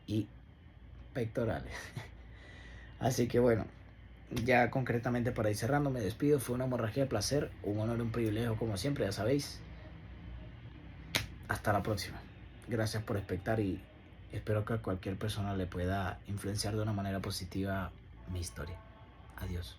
y pectorales. Así que bueno, ya concretamente para ir cerrando, me despido. Fue una hemorragia de placer, un honor y un privilegio como siempre, ya sabéis. Hasta la próxima. Gracias por espectar y espero que a cualquier persona le pueda influenciar de una manera positiva mi historia. Adiós.